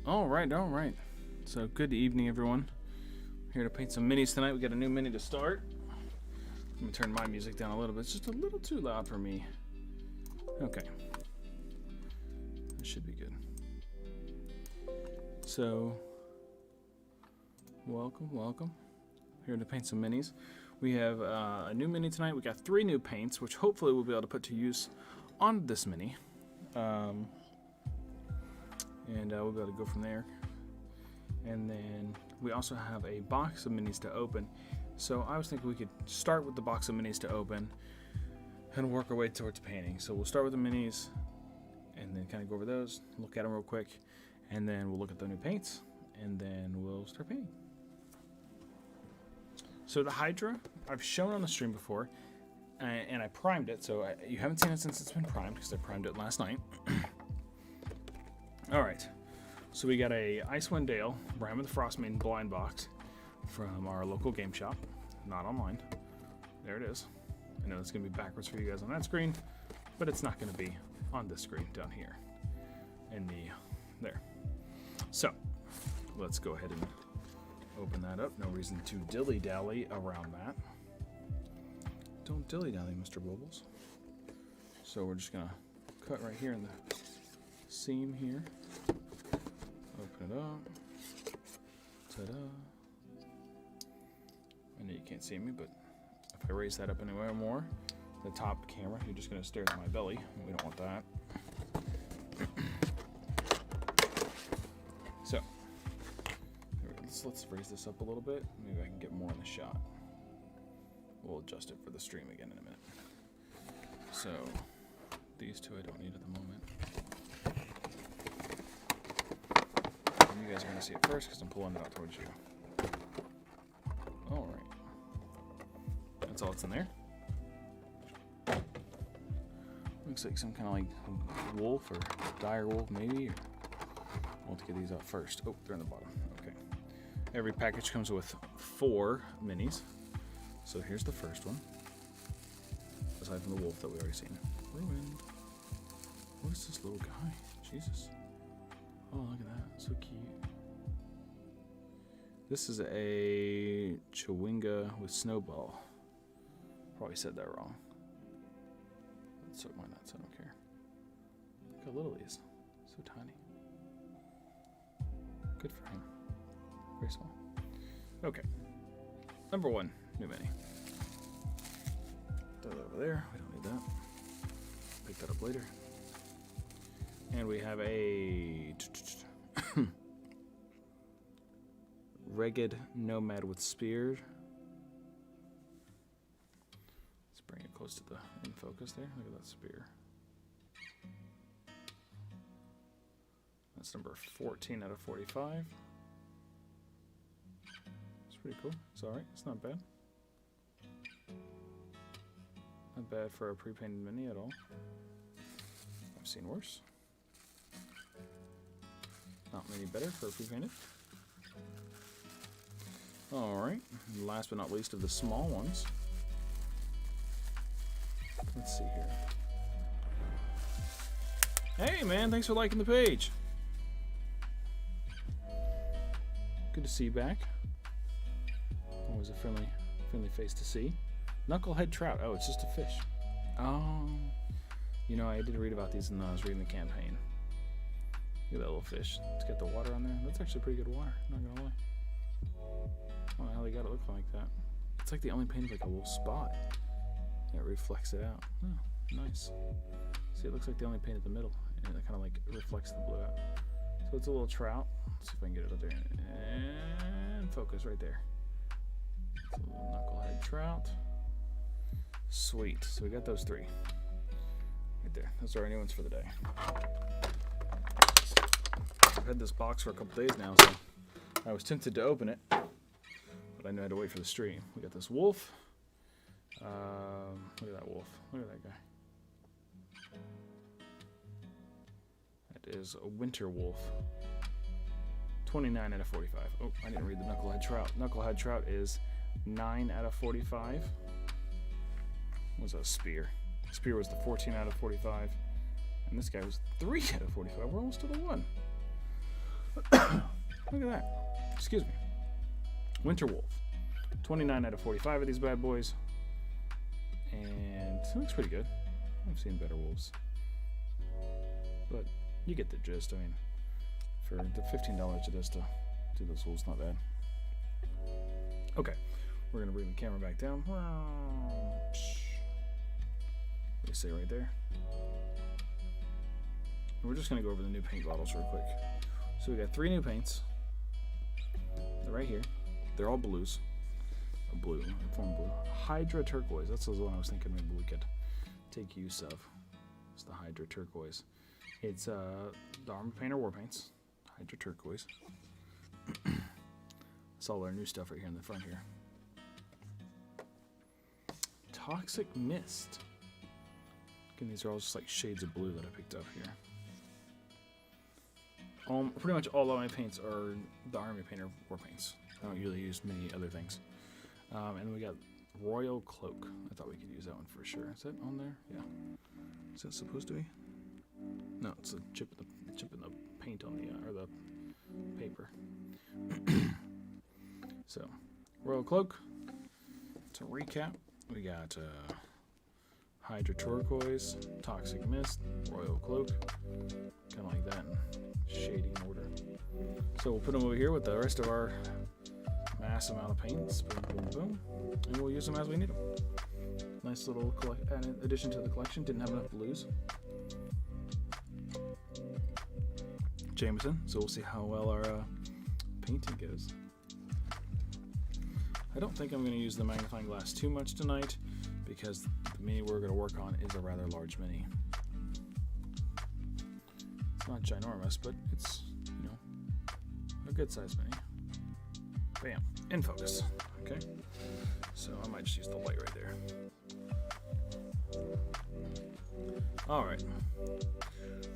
All right. So good evening, everyone. Here to paint some minis tonight. We got a new mini to start. Let me turn my music down a little bit. It's just a little too loud for me. Okay. That should be good. So, welcome. Here to paint some minis. We have a new mini tonight. We got 3 new paints, which hopefully we'll be able to put to use on this mini. And we'll be able to go from there. And then we also have a box of minis to open. So I was thinking we could start with the box of minis to open and work our way towards painting. So we'll start with the minis and then kind of go over those, look at them real quick, and then we'll look at the new paints, and then we'll start painting. So the Hydra, I've shown on the stream before, and I primed it. So you haven't seen it since it's been primed because I primed it last night. All right, so we got a Icewind Dale Ram of the Frostmaiden blind box from our local game shop, not online. There it is. I know it's going to be backwards for you guys on that screen, but it's not going to be on this screen down here in there. So let's go ahead and open that up. No reason to dilly-dally around that. Don't dilly-dally, Mr. Bubbles. So we're just going to cut right here in the seam here. Open it up. Ta-da. I know you can't see me, but if I raise that up anywhere more, the top camera, you're just going to stare at my belly. We don't want that. So, let's raise this up a little bit. Maybe I can get more in the shot. We'll adjust it for the stream again in a minute. So, these two I don't need at the moment. And you guys are going to see it first because I'm pulling it out towards you. All right. That's all that's in there. Looks like some kind of like wolf or dire wolf maybe. We'll have to get these out first. Oh, they're in the bottom. Okay. Every package comes with 4 minis. So here's the first one. Aside from the wolf that we already seen. Ruined. What is this little guy? Jesus. Oh, look at that. So cute. This is a Chewinga with Snowball. Probably said that wrong. Let's sort mine that so I don't care. Look how little he is. So tiny. Good for him. Very small. Okay. Number 1, new mini. Throw that over there. We don't need that. Pick that up later. And we have a Ragged Nomad with Spear. Let's bring it close to the in focus there. Look at that spear. That's number 14 out of 45. It's pretty cool. It's alright. It's not bad. Not bad for a pre-painted mini at all. I've seen worse. Not many better for a pre-painted. Alright. Last but not least of the small ones. Let's see here. Hey man, thanks for liking the page. Good to see you back. Always a friendly face to see. Knucklehead trout. Oh, it's just a fish. Oh, you know, I did read about these when I was reading the campaign. Look at that little fish. It's got the water on there. That's actually pretty good water. Not gonna lie. I don't know how they got it look like that. It's like they only painted like a little spot. And it reflects it out. Oh, nice. See, it looks like they only painted the middle, and it kind of like reflects the blue out. So it's a little trout. Let's see if I can get it up there. And focus right there. It's a little knucklehead trout. Sweet. So we got those 3. Right there. Those are our new ones for the day. I've had this box for a couple days now, so I was tempted to open it, but I knew I had to wait for the stream. We got this wolf. Look at that wolf. Look at that guy. That is a winter wolf. 29 out of 45. Oh, I didn't read the knucklehead trout. Knucklehead trout is 9 out of 45. What was that? Spear. Spear was the 14 out of 45. And this guy was 3 out of 45. We're almost to the 1. Look at that. Excuse me. Winter Wolf. 29 out of 45 of these bad boys. And it looks pretty good. I've seen better wolves. But you get the gist. I mean, for the $15 it is to do those wolves, not bad. Okay. We're going to bring the camera back down. What do you say right there? We're just going to go over the new paint bottles real quick. So we got 3 new paints. They're right here. They're all blues. Blue, form blue. Hydra turquoise. That's the one I was thinking maybe we could take use of. It's the Hydra turquoise. It's the Armor Painter War Paints. Hydra turquoise. That's all our new stuff right here in the front here. Toxic Mist. Again, these are all just like shades of blue that I picked up here. Pretty much all of my paints are the Army Painter War Paints. I don't really use many other things. And we got Royal Cloak. I thought we could use that one for sure. Is that on there? Yeah. Is that supposed to be? No, it's a chip in the paint on the or the paper. So, Royal Cloak. To recap, we got Hydra Turquoise, Toxic Mist, Royal Cloak, kind of like that in shading order. So we'll put them over here with the rest of our mass amount of paints. Boom, boom, boom. And we'll use them as we need them. Nice little addition to the collection. Didn't have enough blues. Jameson. So we'll see how well our painting goes. I don't think I'm going to use the magnifying glass too much tonight because the mini we're going to work on is a rather large mini. It's not ginormous, but it's, you know, a good size mini. Bam. In focus. Okay. So I might just use the light right there. Alright.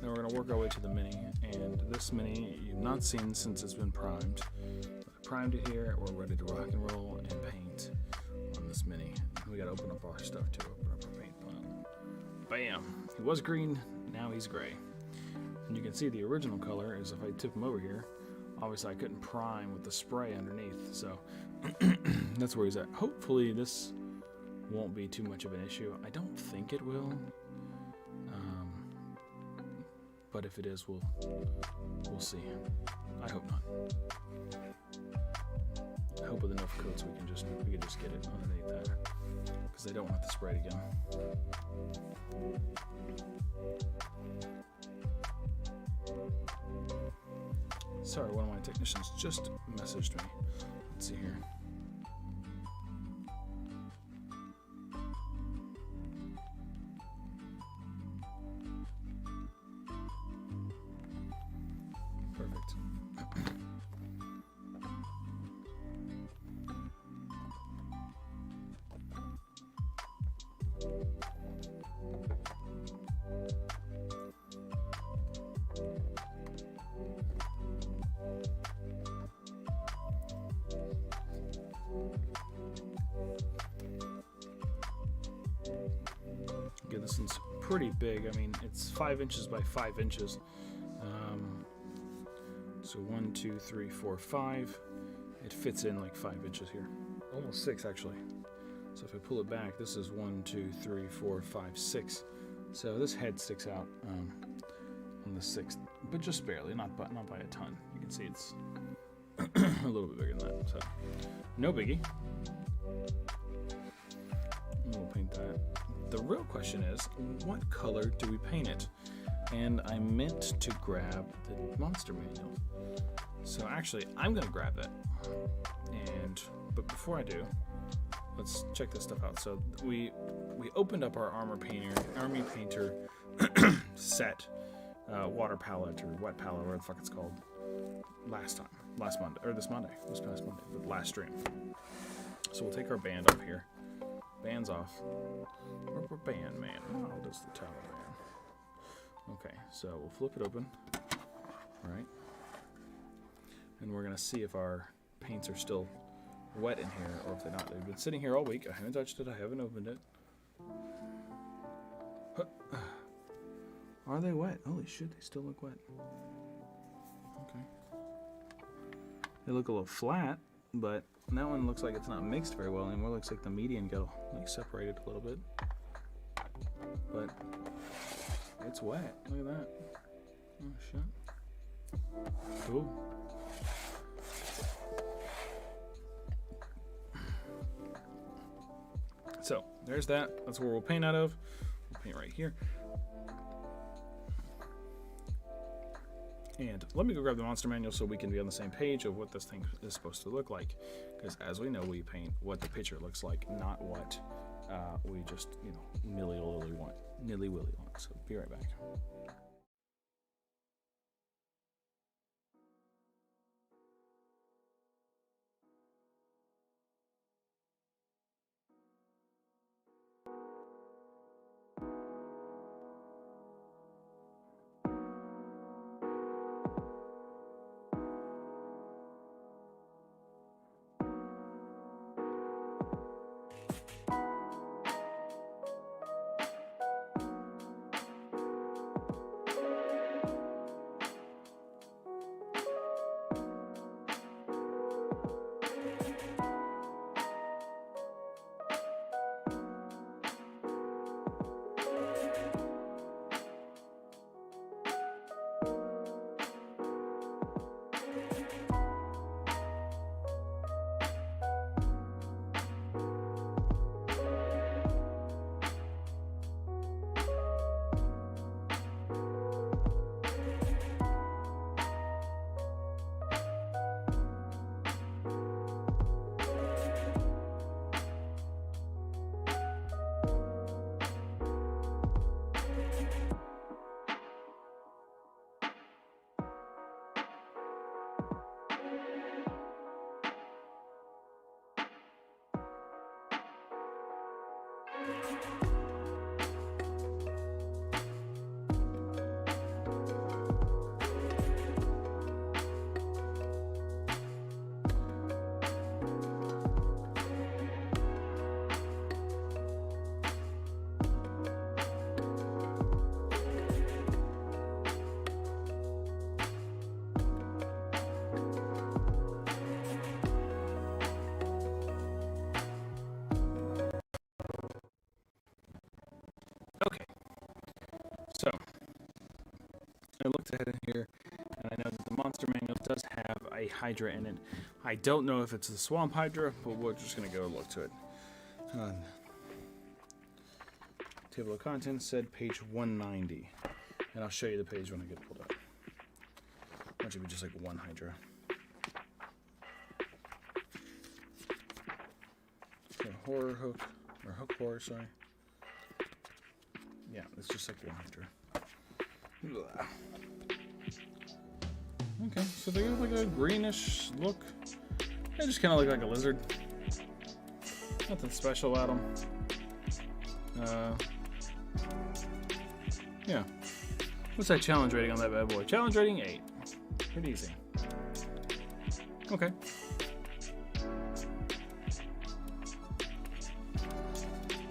Now we're going to work our way to the mini. And this mini you've not seen since it's been primed. I primed it here. We're ready to rock and roll and paint on this mini. We got to open up our stuff too. Open up our paint plan. Bam. He was green. Now he's gray. And you can see the original color is if I tip him over here. Obviously, I couldn't prime with the spray underneath, so that's where he's at. Hopefully, this won't be too much of an issue. I don't think it will, but if it is, we'll see. I hope not. I hope with enough coats we can just get it underneath that, because I don't want the spray again. Sorry, one of my technicians just messaged me. Let's see here. Perfect. Again, this one's pretty big. I mean, it's 5 inches by 5 inches. So 1, 2, 3, 4, 5. It fits in like 5 inches here. Almost 6 actually. So if I pull it back, this is 1, 2, 3, 4, 5, 6. So this head sticks out on the 6th, but just barely, not by a ton. You can see it's a little bit bigger than that. So no biggie. We'll paint that. The real question is, what color do we paint it? And I meant to grab the monster manual. So actually, I'm gonna grab that. But before I do, let's check this stuff out. So we opened up our Army Painter set, water palette or wet palette, whatever the fuck it's called, last Monday, or this past Monday, the last stream. So we'll take our band off here. Band's off. We're band, man. Oh, there's the Taliban. Okay, so we'll flip it open. Right. And we're gonna see if our paints are still wet in here or if they're not. They've been sitting here all week. I haven't touched it. I haven't opened it. Are they wet? Holy shit, they still look wet. Okay. They look a little flat, but that one looks like it's not mixed very well anymore. Looks like the median got like separated a little bit. But it's wet. Look at that. Oh shit. Cool. So there's that. That's where we'll paint out of. We'll paint right here. And let me go grab the monster manual so we can be on the same page of what this thing is supposed to look like. Because as we know, we paint what the picture looks like, not what we just, nilly-willy want. So be right back. Okay, so I looked ahead in here, and I know that the monster manual does have a Hydra in it. I don't know if it's the Swamp Hydra, but we're just going to go look to it. Table of contents said page 190, and I'll show you the page when I get pulled up. That should be just like one Hydra. So horror hook, or hook horror, sorry. Yeah, it's just like one Hydra. Okay, so they have like a greenish look. They just kind of look like a lizard. Nothing special about them. Yeah. What's that challenge rating on that bad boy? Challenge rating 8. Pretty easy. Okay.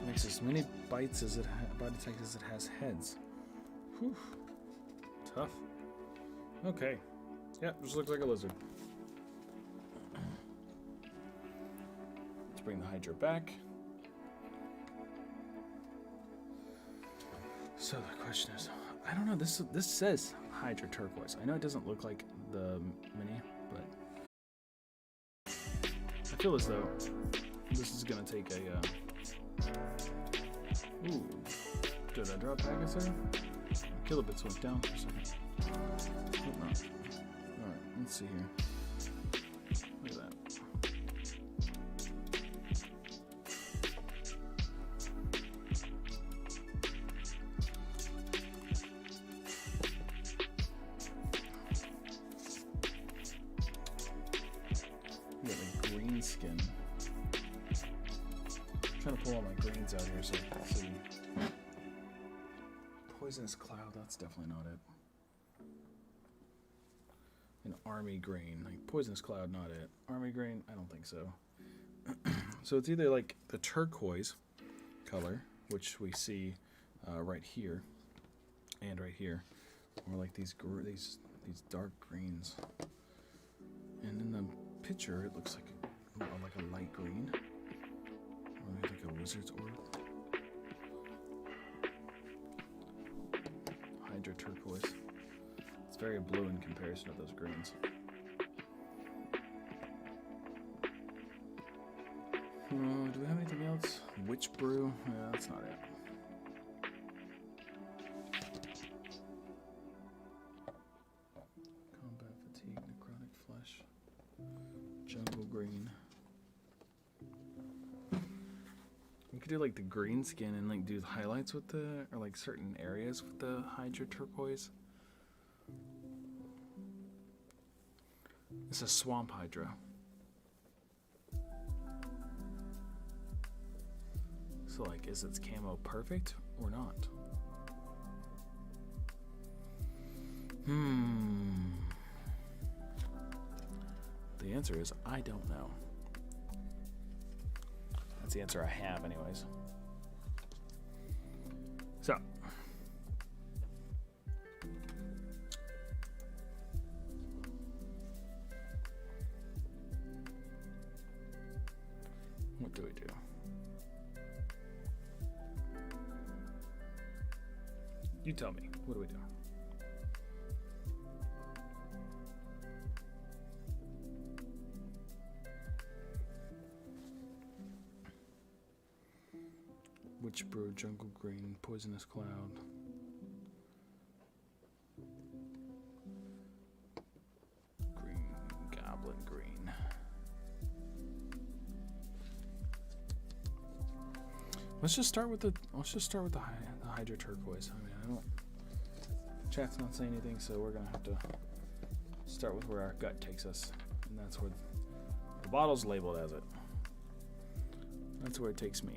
Makes as many bites as bite attacks as it has heads. Whew. Tough. Okay. Yeah, just looks like a lizard. Let's bring the Hydra back. So the question is, I don't know. This says Hydra turquoise. I know it doesn't look like the mini, but I feel as though this is gonna take a. Ooh, did I drop packets there? Kilobits went down for a second. Hope not. All right, let's see here. Look at that. Skin. I'm trying to pull all my greens out here so I can see. Poisonous Cloud, that's definitely not it. An army green, like Poisonous Cloud, not it. Army green, I don't think so. So it's either like the turquoise color, which we see right here and right here, or like these dark greens. And in the picture, it looks like a light green. Or maybe like a wizard's orb. Hydra turquoise. It's very blue in comparison to those greens. Do we have anything else? Witch brew? Yeah, that's not it. Combat fatigue, necrotic flesh, jungle green. We could do like the green skin and like do the highlights with the, or like certain areas with the Hydra turquoise. It's a swamp Hydra. So like, is its camo perfect or not? The answer is, I don't know. That's the answer I have anyways. So. What do we do? You tell me. What do we do? Witch brew, jungle green, poisonous cloud. Green, goblin green. Let's just start with the Hydra turquoise. I mean, I don't. Chat's not saying anything, so we're gonna have to start with where our gut takes us, and that's where the bottle's labeled as it. That's where it takes me.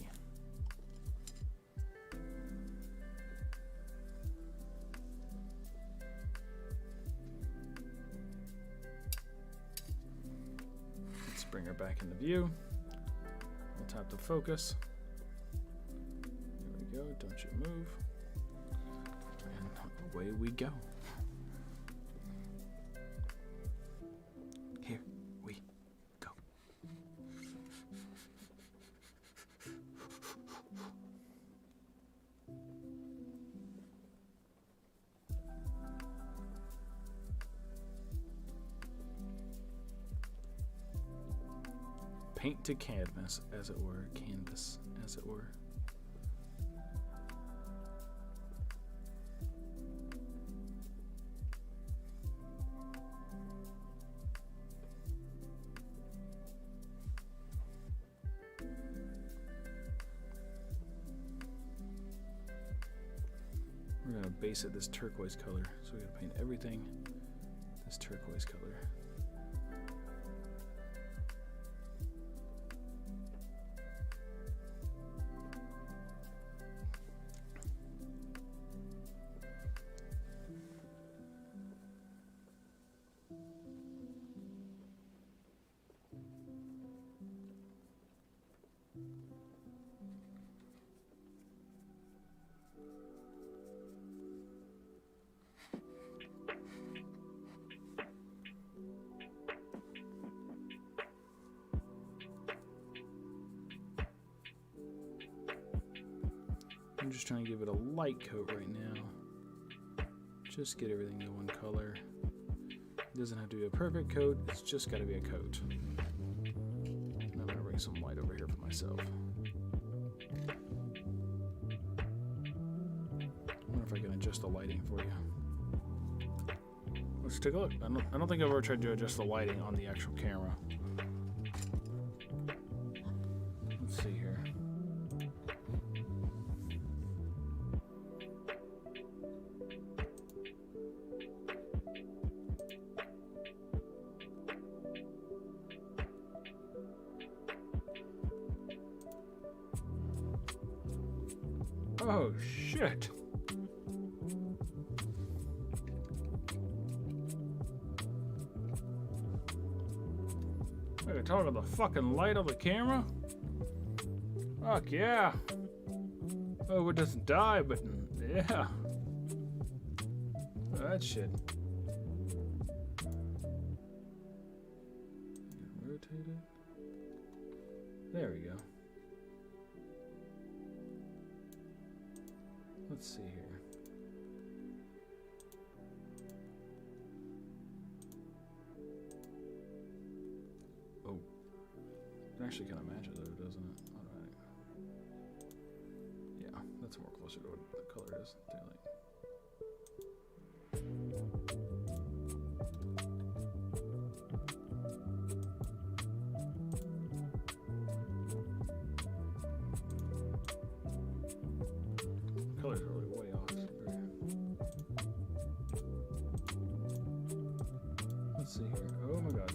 Let's bring her back into view. We'll tap the focus. There we go. Don't you move. And away we go. Here we go. Paint to canvas, as it were. Canvas, as it were. We're gonna base it this turquoise color, so we gotta paint everything this turquoise color. I'm just trying to give it a light coat right now. Just get everything to one color. It doesn't have to be a perfect coat, it's just got to be a coat. And I'm going to bring some light over here for myself. I wonder if I can adjust the lighting for you. Let's take a look. I don't think I've ever tried to adjust the lighting on the actual camera. Let's see here. Oh, shit. I can talk about the fucking light on the camera? Fuck yeah. Oh, it doesn't die, but yeah. That shit. rotate it. There we go. Let's see here. Oh. It actually kind of matches though, doesn't it? Alright. Yeah, that's more closer to what the color is. Daylight. Colors are really way off. Let's see here. Oh my god.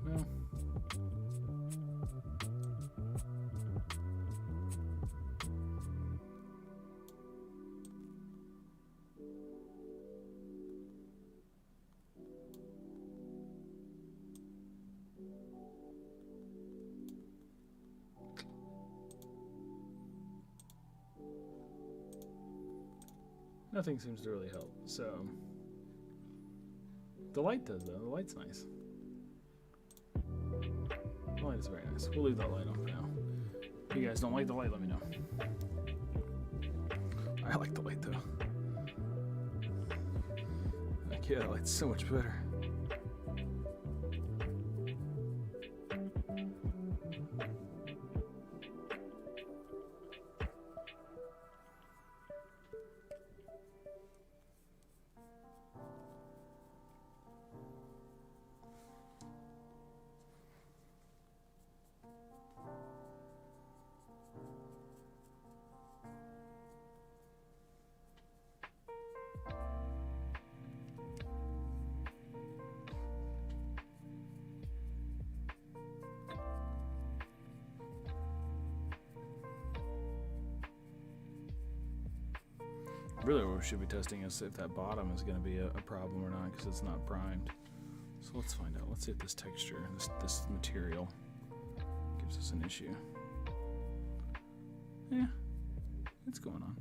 Well. Nothing seems to really help, so the light does though. The light's nice. The light is very nice. We'll leave that light on for now. If you guys don't like the light, let me know. I like the light though. Like, yeah, the light's so much better. Really what we should be testing is if that bottom is going to be a problem or not, because it's not primed. So let's find out. Let's see if this texture, this material gives us an issue. Yeah, it's going on.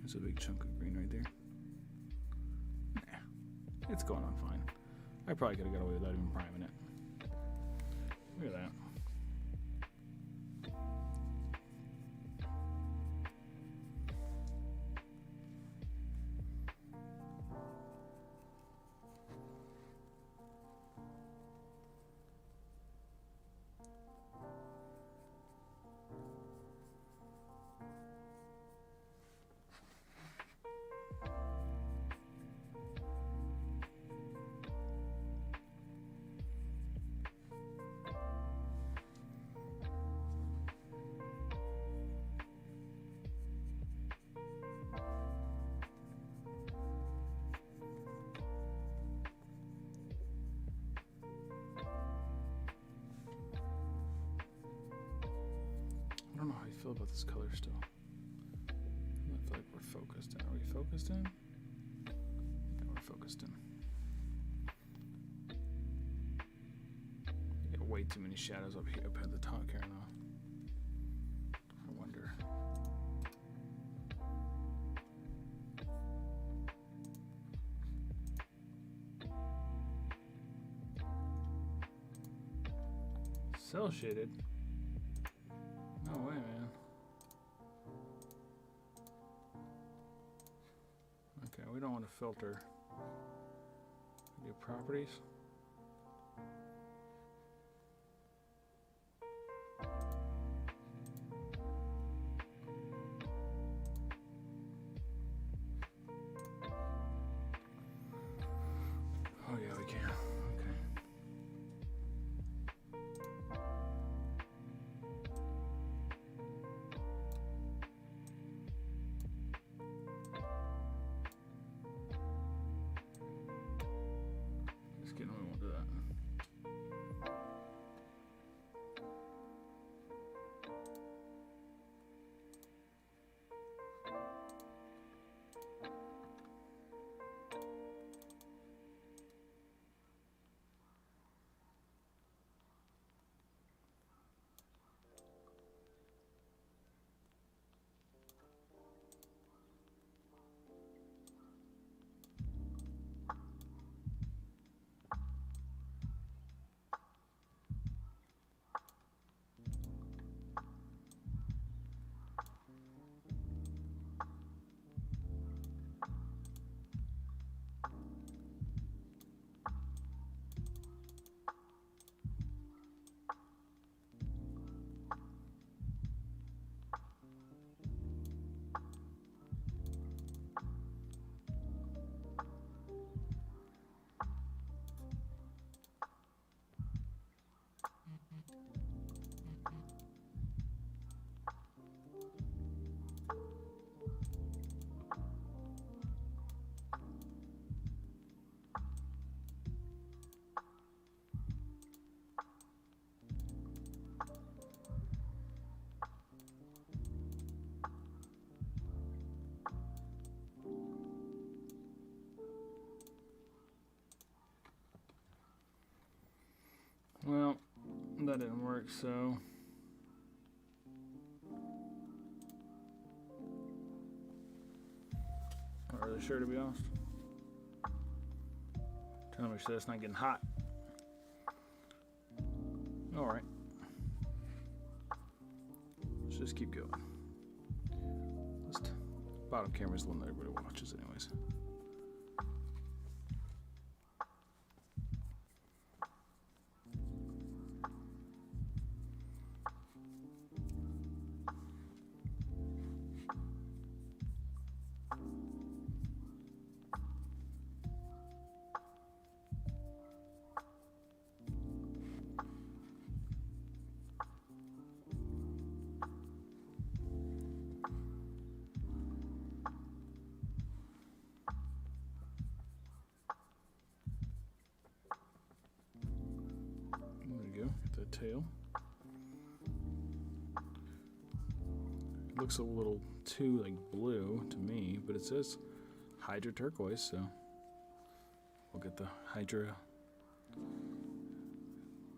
There's a big chunk of green right there. Nah, it's going on fine. I probably could have got away without even priming it. Look at that. I don't know how you feel about this color still. I feel like we're focused in. Are we focused in? Yeah, we're focused in. You got way too many shadows up here, up at the top here now. I wonder. Cell shaded. No way, man. Okay, we don't want to filter. We do properties. Oh yeah, we can. Okay. Just getting that didn't work, so... Not really sure, to be honest. Trying to make sure it's not getting hot. Alright. Let's just keep going. Bottom camera's the one that everybody watches anyways. Tail. It looks a little too like blue to me, but it says Hydra turquoise, so we'll get the Hydra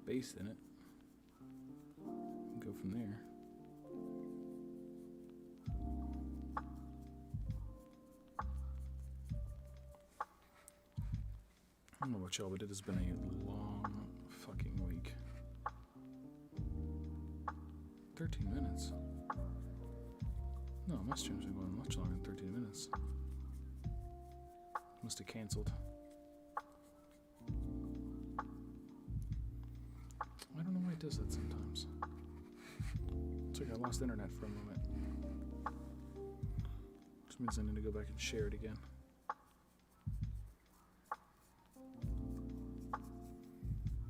base in it and go from there. I don't know about y'all, but it has been a long fucking week. 13 minutes. No, my streams are going much longer than 13 minutes. Must have canceled. I don't know why it does that sometimes. It's like I lost internet for a moment. Which means I need to go back and share it again.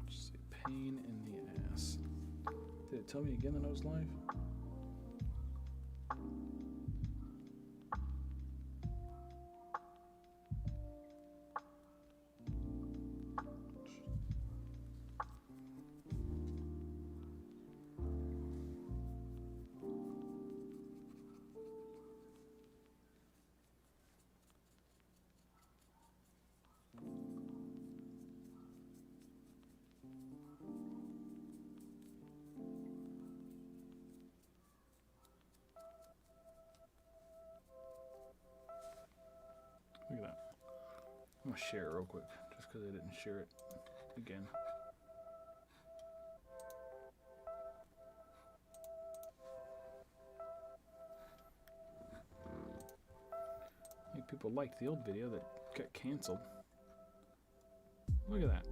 Just say pain in the ass. Did it tell me again that I was live? Look at that. I'm gonna share it real quick, just because I didn't share it again. Maybe people liked the old video that got canceled. Look at that.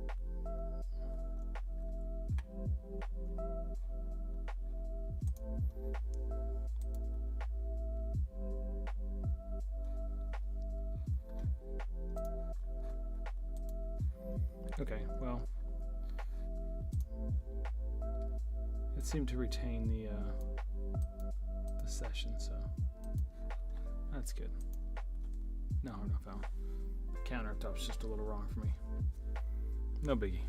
Okay, well, it seemed to retain the session, so that's good. No harm, no foul. The countertop's just a little wrong for me. No biggie.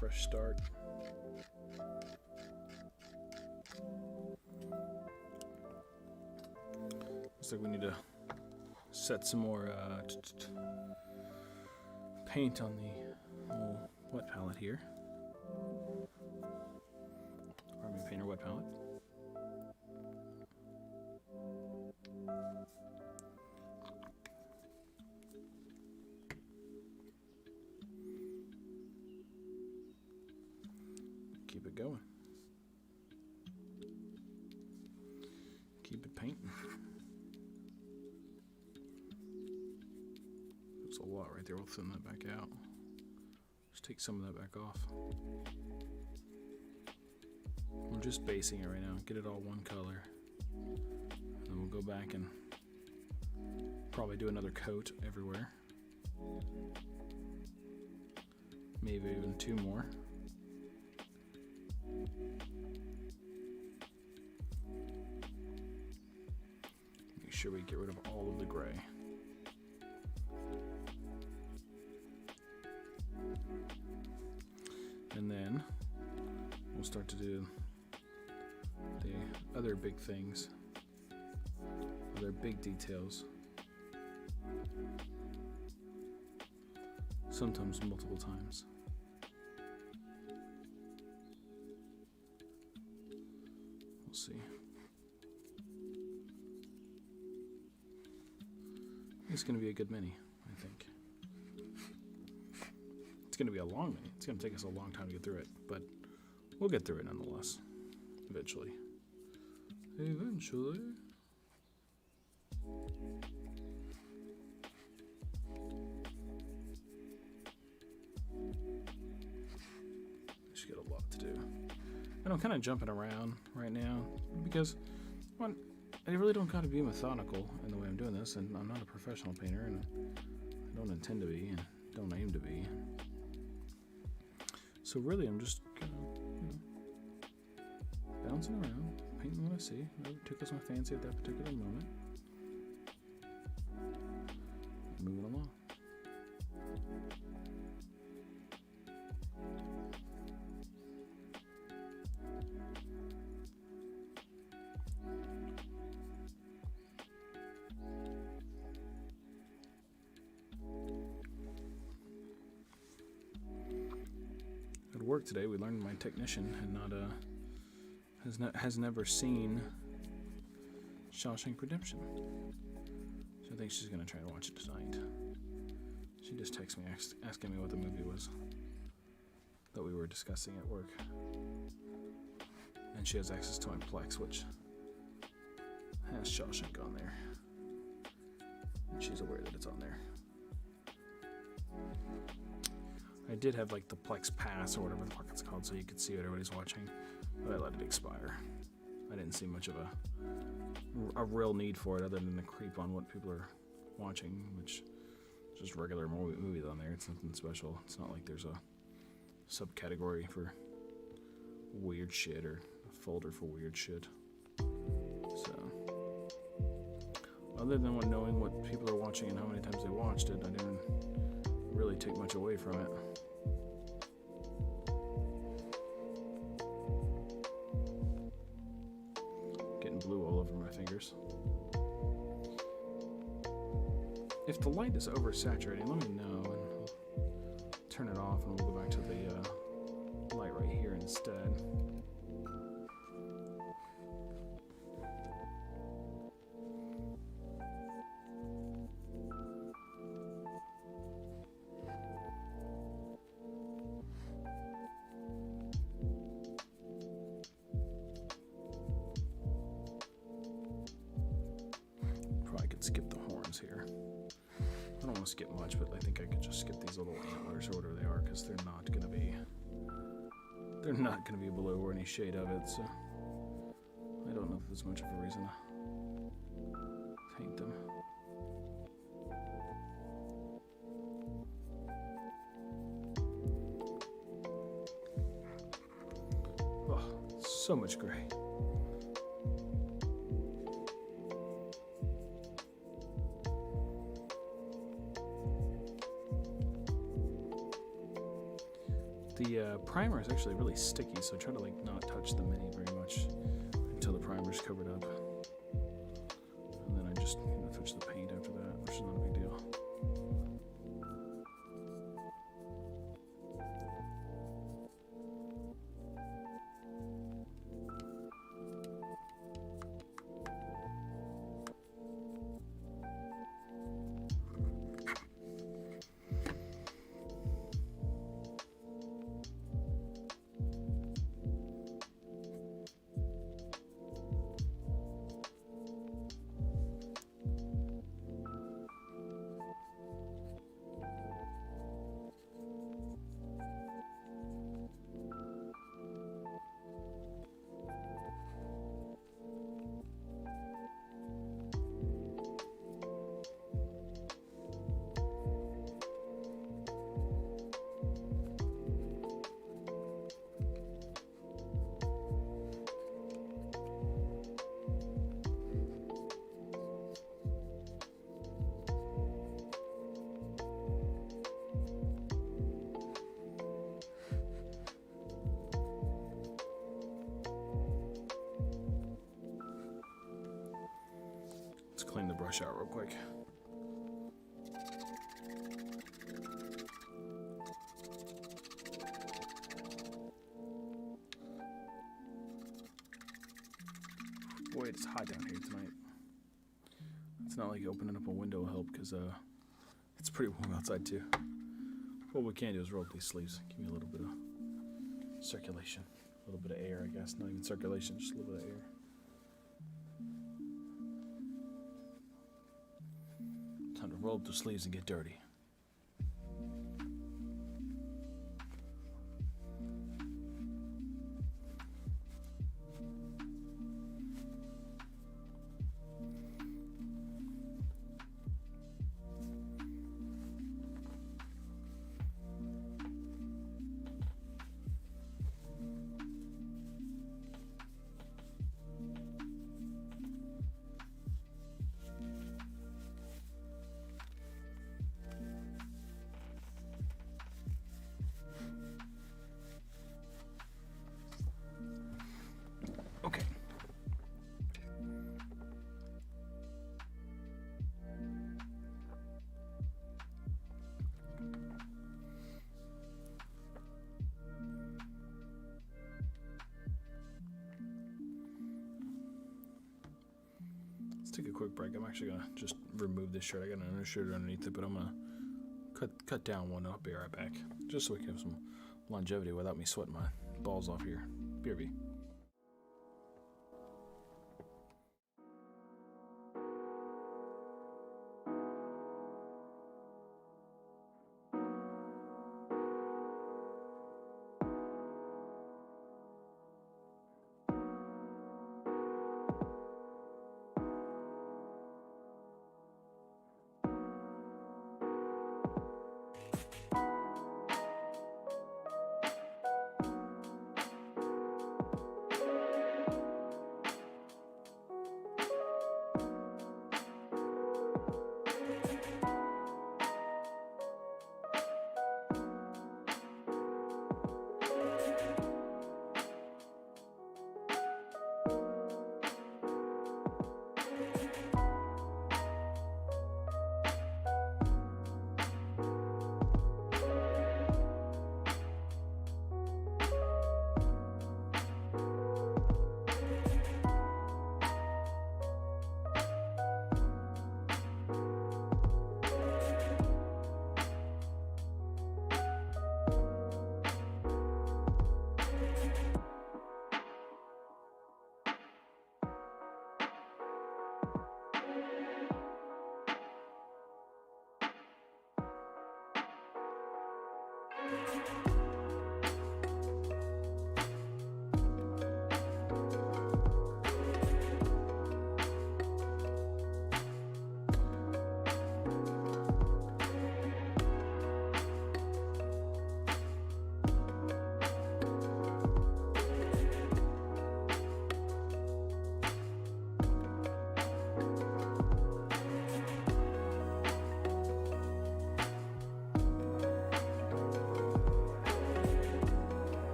fresh start. Looks like we need to set some more paint on the little wet palette here. Army Painter wet palette. Keep it going. Keep it painting. There's a lot right there. We'll thin that back out. Just take some of that back off. We're just basing it right now. Get it all one color. And then we'll go back and probably do another coat everywhere. Maybe even 2 more. Make sure we get rid of all of the gray. And then we'll start to do the other big things, other big details, sometimes multiple times. We'll see. It's going to be a good mini, I think. It's going to be a long mini. It's going to take us a long time to get through it, but we'll get through it nonetheless. Eventually. Eventually. Just got a lot to do. And I'm kind of jumping around right now because, one, I really don't got to be methodical in the way I'm doing this, and I'm not a professional painter, and I don't intend to be, and don't aim to be. So really, I'm just kind of, bouncing around, painting what I see, whatever tickles my fancy at that particular moment. Moving along. At work today, we learned my technician has never seen Shawshank Redemption, so I think she's gonna try to watch it tonight. She just texted me asking me what the movie was that we were discussing at work, and she has access to my Plex, which has Shawshank on there, and she's aware that it's on there. I did have like the Plex Pass or whatever the fuck it's called, so you could see what everybody's watching, but I let it expire. I didn't see much of a real need for it other than to creep on what people are watching, which is just regular movies on there. It's nothing special. It's not like there's a subcategory for weird shit or a folder for weird shit. So, other than knowing what people are watching and how many times they watched it, I didn't really take much away from it. Getting blue all over my fingers. If the light is oversaturating, let me know and I'll turn it off and we'll go back to the light right here instead. Skip the horns here. I don't want to skip much, but I think I could just skip these little antlers or whatever they are, because they're not going to be blue or any shade of it, so I don't know if there's much of a reason to paint them. Oh, so much gray. The primer is actually really sticky, so try to like not touch the mini very much until the primer's covered up. And then I just touch the paint after that, which is not a big deal. Let's clean the brush out real quick. Boy, it's hot down here tonight. It's not like opening up a window will help because it's pretty warm outside too. What we can do is roll up these sleeves. Give me a little bit of circulation. A little bit of air, I guess. Not even circulation, just a little bit of air. Time to roll up the sleeves and get dirty. Okay. Let's take a quick break. I'm actually gonna just remove this shirt. I got an undershirt underneath it, but I'm gonna cut down one. I'll be right back, just so we can have some longevity without me sweating my balls off here. BRB.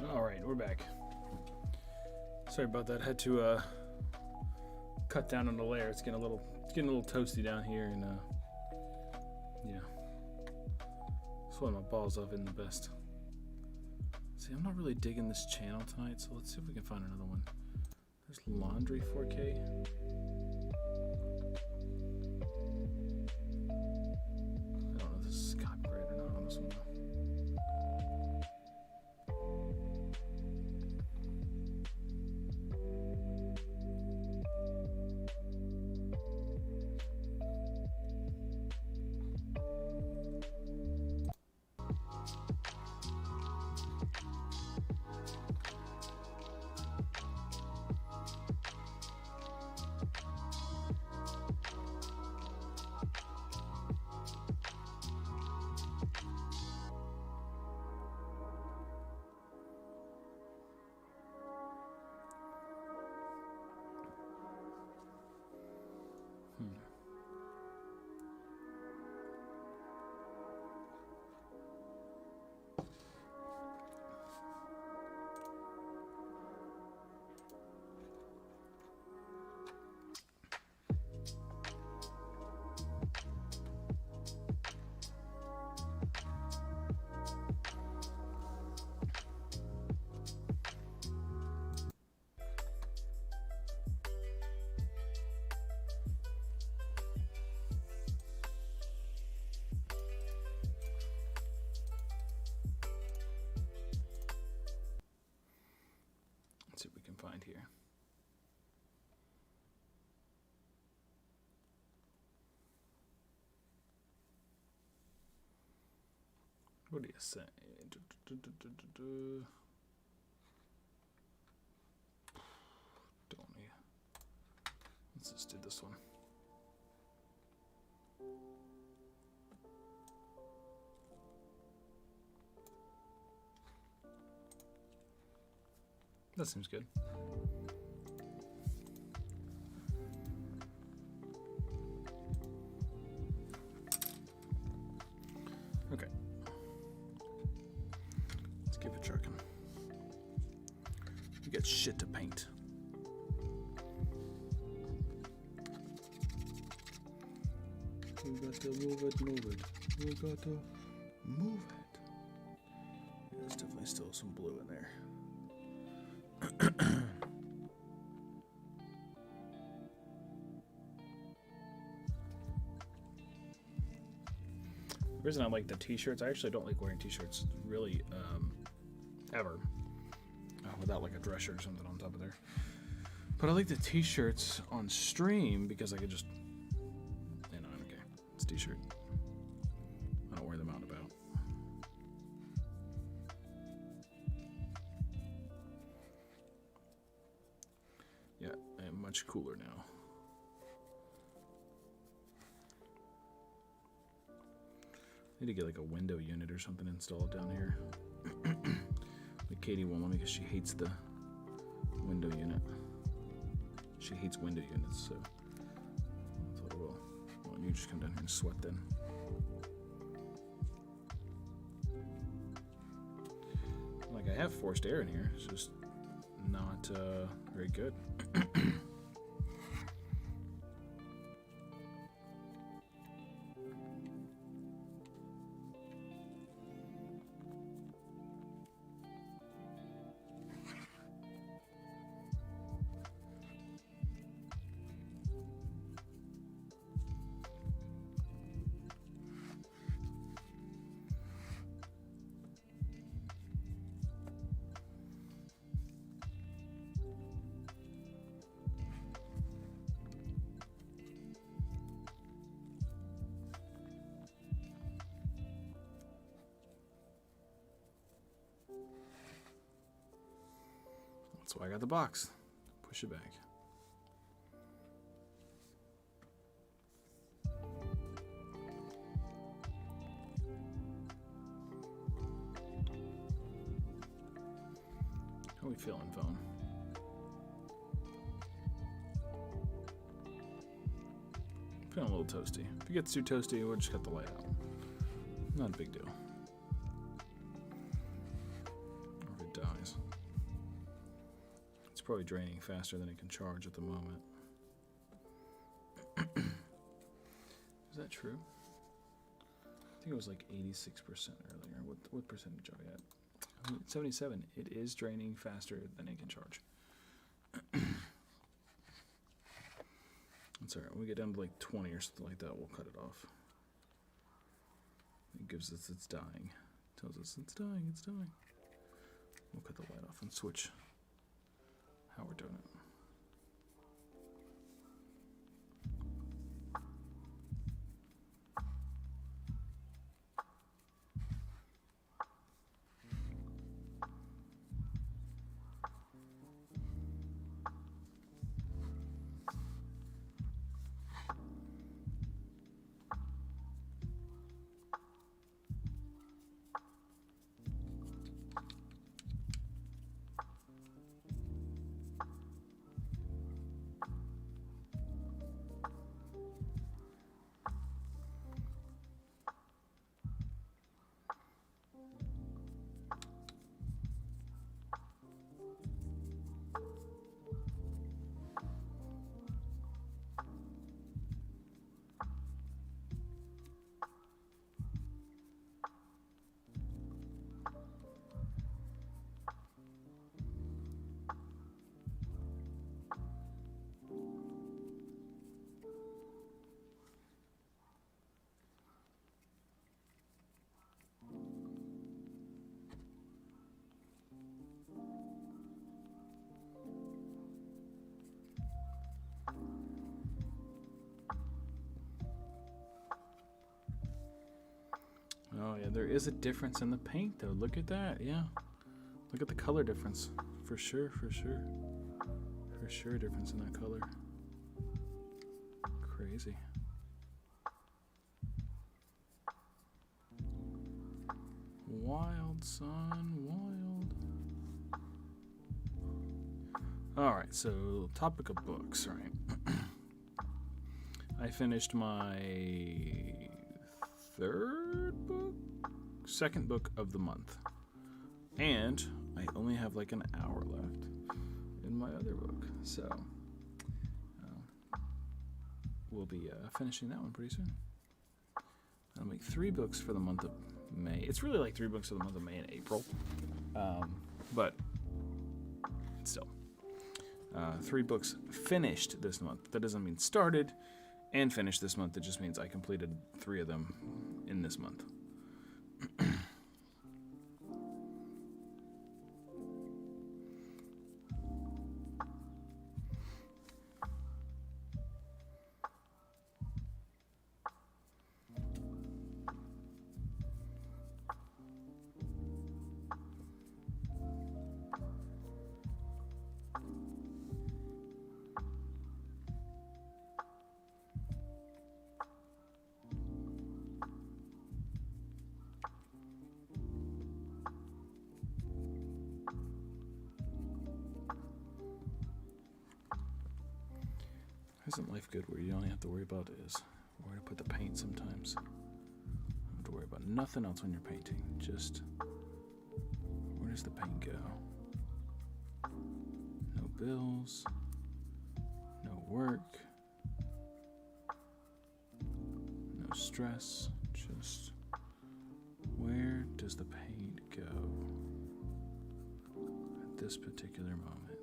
Alright, we're back. Sorry about that. Had to cut down on the layer. It's getting a little toasty down here, and yeah. Sweating my balls off isn't the best. See, I'm not really digging this channel tonight, so let's see if we can find another one. There's laundry 4K. I don't know if this is copyright or not on this one though. See what we can find here. What do you say? Don't need. Let's just do this one. That seems good. Okay. Let's keep it trucking. We got shit to paint. We got to move it. We got to move it. There's definitely still some blue in there. The reason I like the t-shirts, I actually don't like wearing t-shirts really ever without like a dress shirt or something on top of there. But I like the t-shirts on stream because I could just, you know, I don't care. It's a t-shirt. I don't wear them out and about. Yeah, I am much cooler now. I need to get like a window unit or something installed down here. But Katie won't let me because she hates the window unit. She hates window units, so I thought, well, why don't you just come down here and sweat then? Like, I have forced air in here, it's just not very good. That's why I got the box. Push it back. we feeling, phone? Feeling a little toasty. If it gets too toasty, we'll just cut the light out. Not a big deal. Or if it dies. It's probably draining faster than it can charge at the moment. Is that true? I think it was like 86% earlier. What percentage are we at? 77. It is draining faster than it can charge. That's alright. When we get down to like 20 or something like that, we'll cut it off. It gives us it's dying. Tells us it's dying, it's dying. We'll cut the light off and switch how we're doing it. Oh yeah, there is a difference in the paint though. Look at that, yeah. Look at the color difference. For sure, for sure. For sure a difference in that color. Crazy. Wild, son, wild. Alright, so topic of books, right? I finished my second book of the month, and I only have like an hour left in my other book, so we'll be finishing that one pretty soon. I'll make 3 books for the month of May. It's really like 3 books for the month of May and April, but still 3 books finished this month. That doesn't mean started and finished this month. It just means I completed 3 of them in this month. Isn't life good where you only have to worry about is where to put the paint sometimes? You don't have to worry about nothing else when you're painting. Just where does the paint go? No bills, no work, no stress. Just where does the paint go at this particular moment?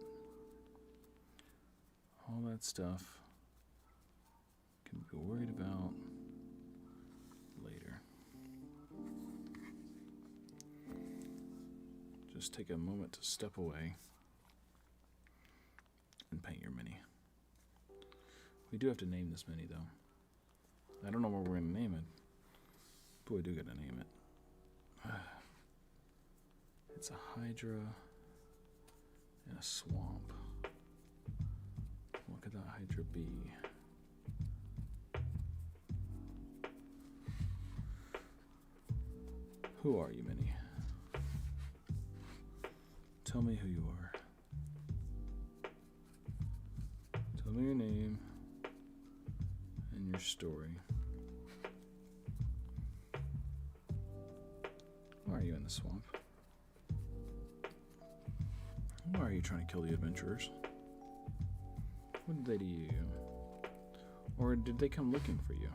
All that stuff can be worried about later. Just take a moment to step away and paint your mini. We do have to name this mini though. I don't know where we're going to name it, but we do got to name it. It's a Hydra in a swamp. What could that Hydra be? Who are you, Minnie? Tell me who you are. me your name and your story. Why are you in the swamp? Why are you trying to kill the adventurers? What did they do to you? Or did they come looking for you?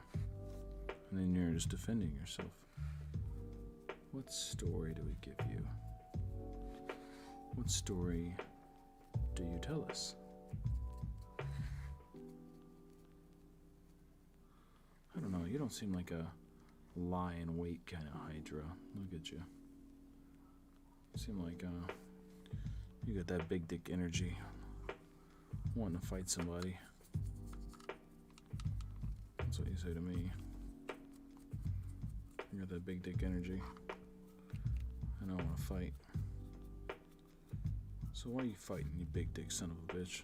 And then you're just defending yourself. What story do we give you? What story do you tell us? I don't know, you don't seem like a lie in wait kind of Hydra. Look at you. You seem like you got that big dick energy. Wanting to fight somebody. That's what you say to me. You got that big dick energy. And I want to fight. So why are you fighting, you big dick son of a bitch?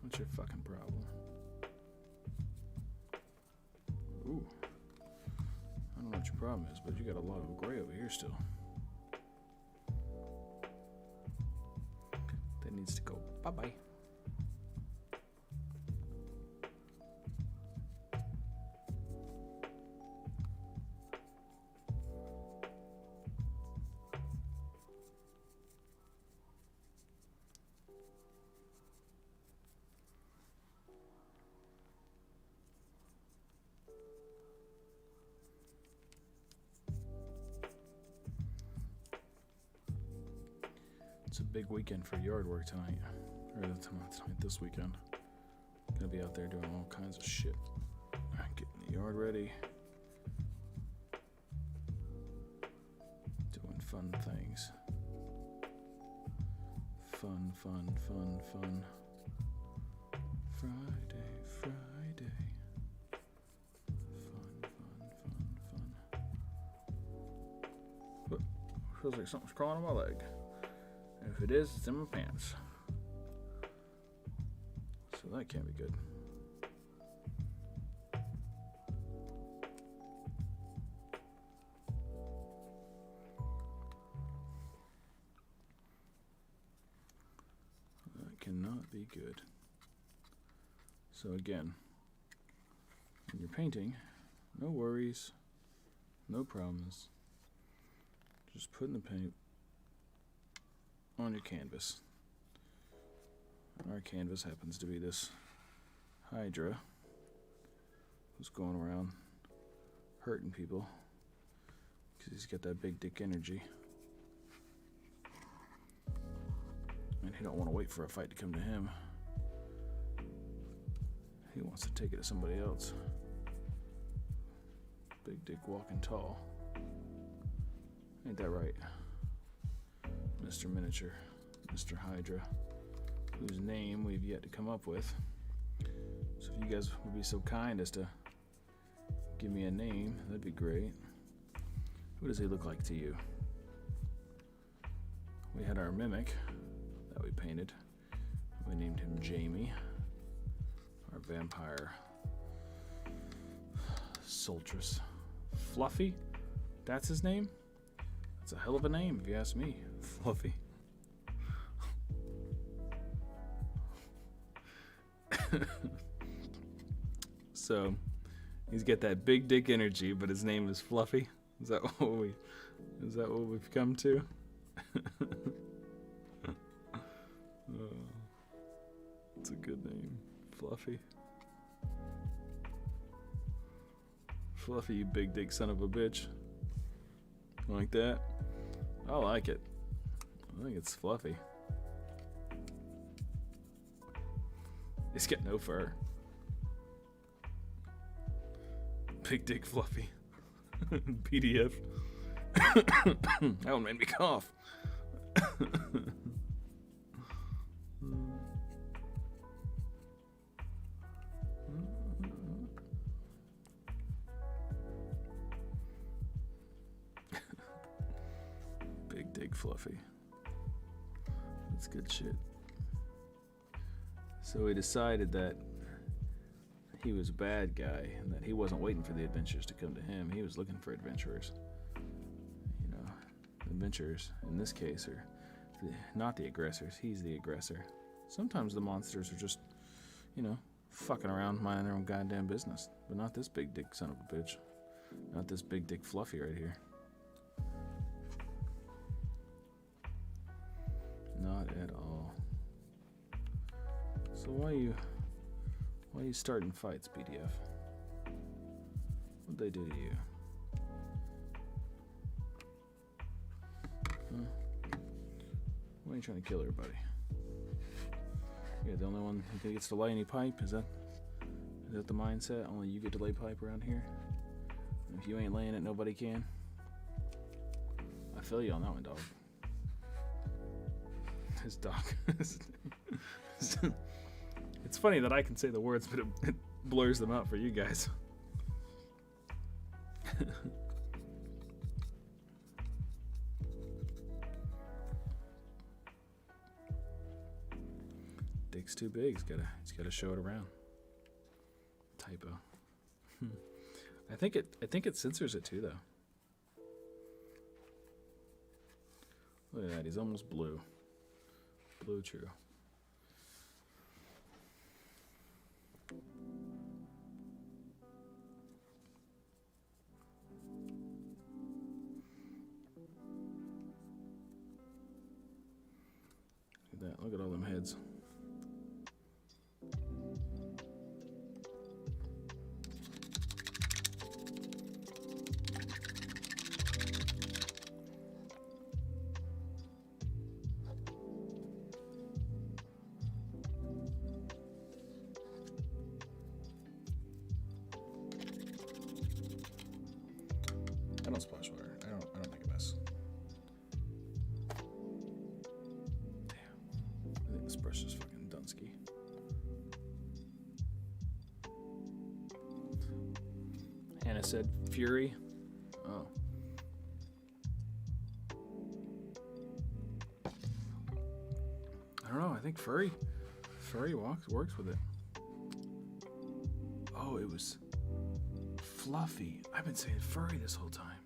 What's your fucking problem? Ooh. I don't know what your problem is, but you got a lot of gray over here still. That needs to go. Bye-bye. It's a big weekend for yard work tonight. Or not tonight, this weekend. Gonna be out there doing all kinds of shit. Getting the yard ready. Doing fun things. Fun. Friday. Fun. What? Feels like something's crawling on my leg. If it is, it's in my pants. So that can't be good. That cannot be good. So again, when you're painting, no worries, no problems. Just putting the paint on your canvas. And our canvas happens to be this Hydra who's going around hurting people because he's got that big dick energy. And he don't want to wait for a fight to come to him. He wants to take it to somebody else. Big dick walking tall. Ain't that right? Mr. Miniature, Mr. Hydra, whose name we've yet to come up with. So if you guys would be so kind as to give me a name, that'd be great. Who does he look like to you? We had our mimic that we painted. We named him Jamie. Our vampire Sultress. Fluffy? That's his name? That's a hell of a name, if you ask me. Fluffy. So, he's got that big dick energy, but his name is Fluffy. Is that what we've come to? It's a good name, Fluffy. Fluffy, you big dick son of a bitch. Like that? I like it. I think it's Fluffy. He's got no fur. Big dick Fluffy. PDF. That one made me cough. Big dick Fluffy. That's good shit. So he decided that he was a bad guy and that he wasn't waiting for the adventurers to come to him. He was looking for adventurers. You know, adventurers, in this case, are not the aggressors. He's the aggressor. Sometimes the monsters are just, you know, fucking around, minding their own goddamn business. But not this big dick son of a bitch. Not this big dick Fluffy right here. Not at all. So why are you starting fights, BDF? What'd they do to you? Huh? Why are you trying to kill everybody? You're the only one who gets to lay any pipe? Is that the mindset? Only you get to lay pipe around here? And if you ain't laying it, nobody can? I feel you on that one, dog. His dog. It's funny that I can say the words, but it blurs them out for you guys. Dick's too big. He's gotta show it around. Typo. I think it censors it too, though. Look at that. He's almost blue. Blue true. Look at that. Look at all them heads. I don't splash water. I don't make a mess. Damn. I think this brush is fucking Dunsky. Hannah said Fury. Oh. I don't know. I think Furry works with it. Oh, it was Fluffy. I've been saying Furry this whole time.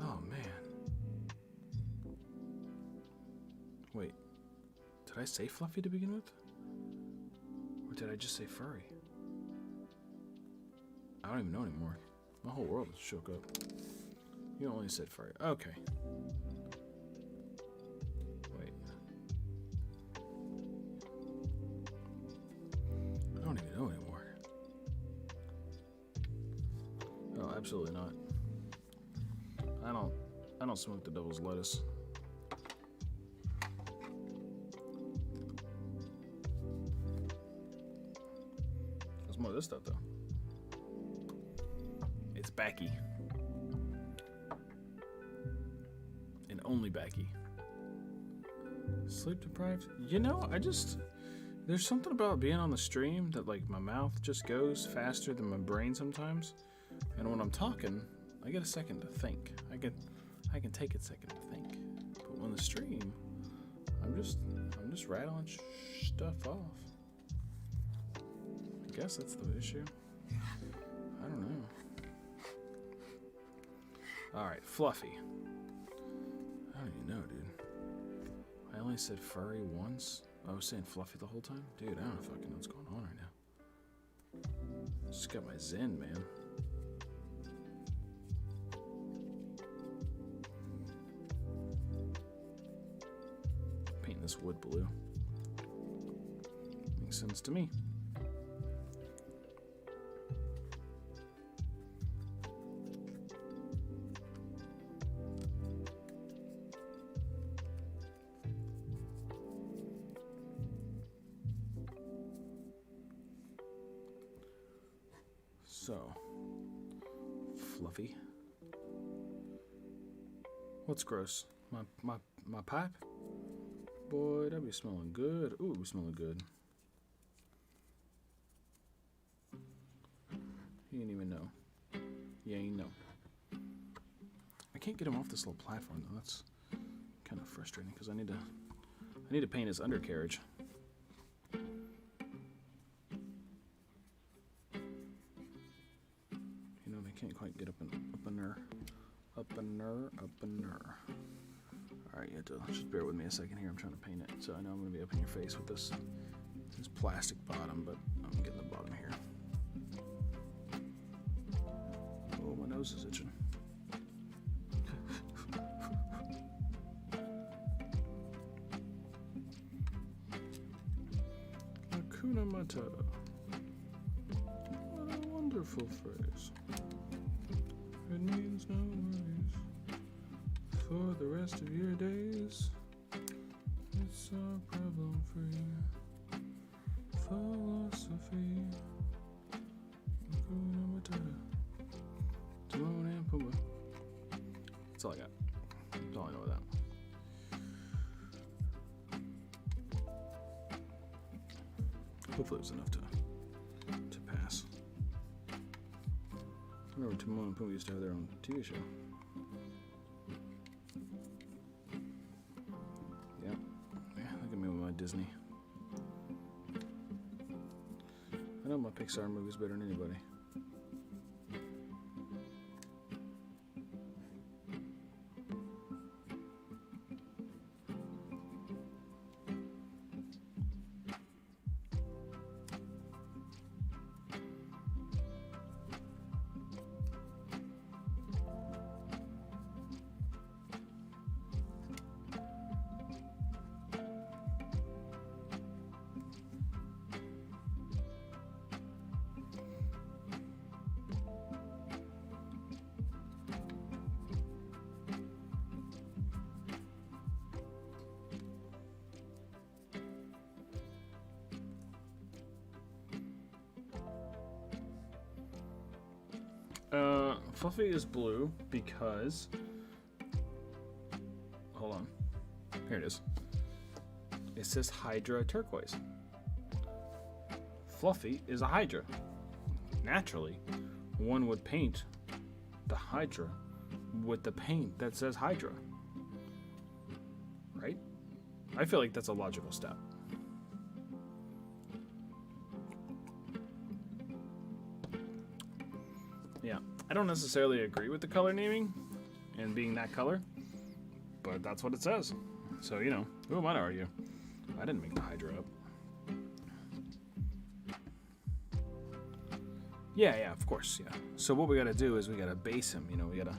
Oh, man. Wait. Did I say Fluffy to begin with? Or did I just say Furry? I don't even know anymore. My whole world is shook up. You only said Furry. Okay. Wait. I don't even know anymore. Oh, absolutely not. I don't smoke the devil's lettuce. There's more of this stuff though. It's backy. And only backy. Sleep deprived? You know, there's something about being on the stream that like my mouth just goes faster than my brain sometimes. And when I'm talking, I get a second to think. I can take a second to think. But when the stream, I'm just rattling stuff off. I guess that's the issue. I don't know. Alright, Fluffy. I don't even know, dude. I only said Furry once. I was saying Fluffy the whole time? Dude, I don't fucking know what's going on right now. Just got my zen, man. Painting this wood blue. Makes sense to me. So, Fluffy. What's gross? My pipe? Boy, that be smelling good. Ooh, smelling good. You ain't even know. You ain't know. I can't get him off this little platform though. That's kind of frustrating because I need to paint his undercarriage. You know, they can't quite get up in there Up and ner. Alright, you have to just bear with me a second here. I'm trying to paint it. So I know I'm going to be up in your face with this plastic bottom, but I'm getting the bottom here. Oh, my nose is itching. Hakuna Matata. What a wonderful phrase. It means no worries for the rest of your days. It's a problem-free philosophy. Hakuna Matata. Timon and Pumbaa. That's all I got. That's all I know of that. Hopefully it was enough to pass. I remember Timon and Pumbaa used to have their own TV show. Yeah, look at me with my Disney. I know my Pixar movies better than anybody. Fluffy is blue because... Hold on. Here it is. It says Hydra turquoise. Fluffy is a Hydra. Naturally, one would paint the Hydra with the paint that says Hydra. Right? I feel like that's a logical step. Yeah. I don't necessarily agree with the color naming and being that color, but that's what it says. So, you know, who am I to argue? I didn't make the Hydra up. Yeah, of course, yeah. So what we gotta do is we gotta base him, you know, we gotta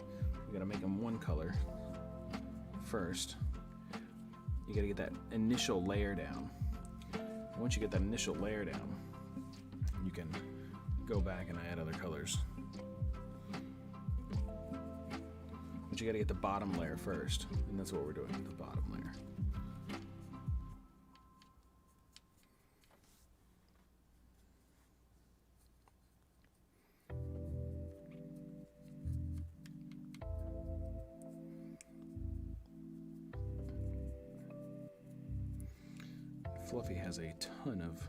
make him one color first. You gotta get that initial layer down. Once you get that initial layer down, you can go back and add other colors. But you gotta get the bottom layer first, and that's what we're doing, the bottom layer. Fluffy has a ton of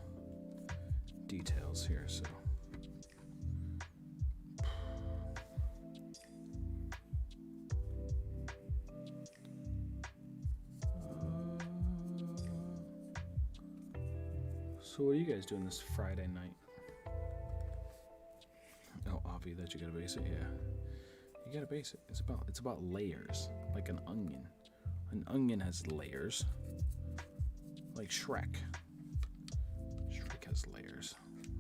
details here, so. So what are you guys doing this Friday night? Oh, Avi, that you gotta base it, yeah. You gotta base it. It's about layers, like an onion. An onion has layers, like Shrek. Shrek has layers,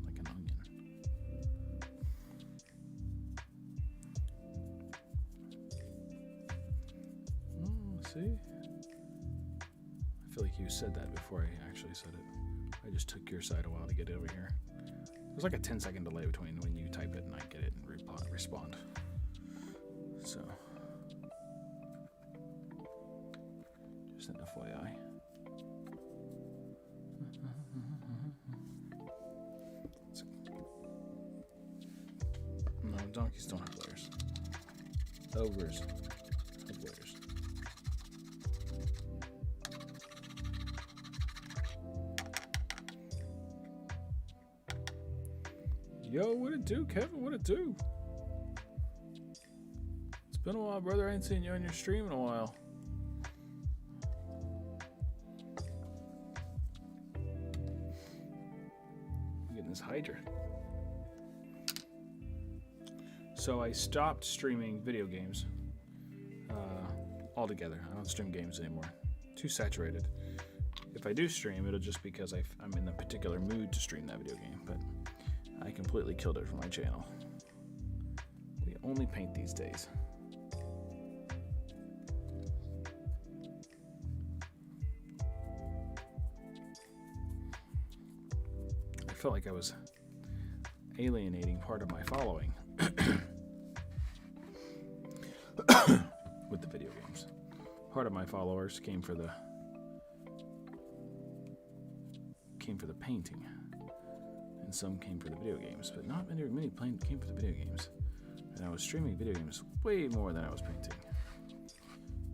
like an onion. Oh, see? I feel like you said that before I actually said it. I just took your side a while to get it over here. There's like a 10-second delay between when you type it and I get it and respond. So, just an FYI. No, donkeys don't have layers. Ogres have layers. Yo, what it do, Kevin? What it do? It's been a while, brother. I ain't seen you on your stream in a while. I'm getting this Hydra. So I stopped streaming video games altogether. I don't stream games anymore. Too saturated. If I do stream, it'll just because I'm in a particular mood to stream that video game, but I completely killed it for my channel. We only paint these days. I felt like I was alienating part of my following with the video games. Part of my followers came for the painting, and some came for the video games, but not many came for the video games. And I was streaming video games way more than I was painting,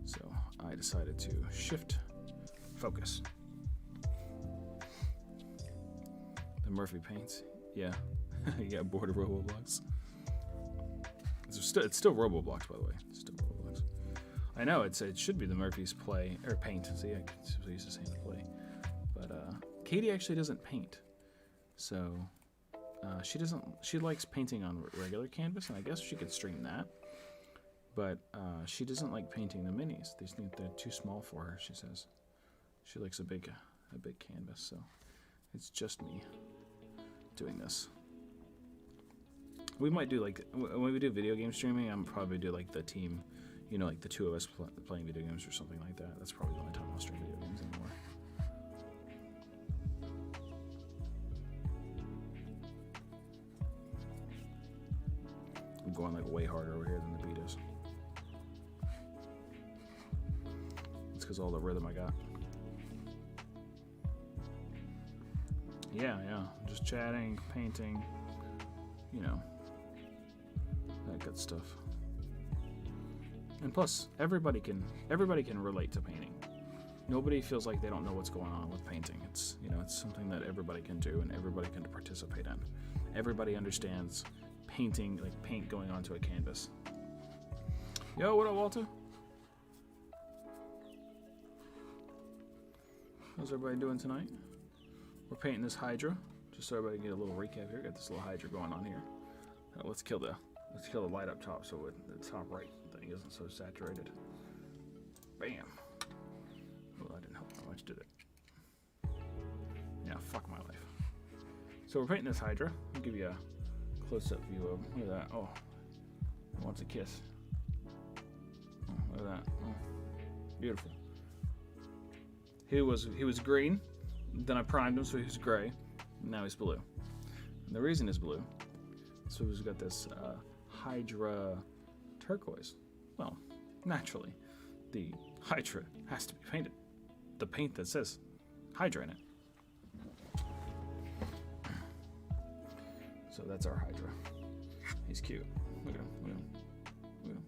so I decided to shift focus. The Murphy paints, yeah. You got bored of Roboblocks. It's still Roboblocks, by the way. It's still Roboblocks. I know it should be the Murphy's play or paint. See, I used to say the play, but Katie actually doesn't paint, so she likes painting on regular canvas, and I guess she could stream that. But she doesn't like painting the minis. They're too small for her. She says she likes a big canvas. So it's just me doing this. We might do like when we do video game streaming. I'm probably do like the team, like the two of us playing video games or something like that. That's probably the only time I'll stream video games anymore. I'm going like way harder over here than the beat is. It's because all the rhythm I got. Yeah, just chatting, painting, that good stuff. And plus, everybody can relate to painting. Nobody feels like they don't know what's going on with painting. It's it's something that everybody can do and everybody can participate in. Everybody understands painting, like paint going onto a canvas. Yo, what up, Walter? How's everybody doing tonight? We're painting this Hydra, just so everybody can get a little recap here. Got this little Hydra going on here. Let's kill the light up top so the top right thing isn't so saturated. Bam. Well, that didn't help that much, did it? Yeah, fuck my life. So we're painting this Hydra. I'll give you a close-up view of him. Look at that. Oh, he wants a kiss. Oh, look at that. Oh, beautiful. He was green. Then I primed him so he was gray. Now he's blue. And the reason he's blue is so we've got this Hydra turquoise. Well, naturally, the Hydra has to be painted. The paint that says Hydra in it. So that's our Hydra. He's cute. Look at him. Look at him. Look at him.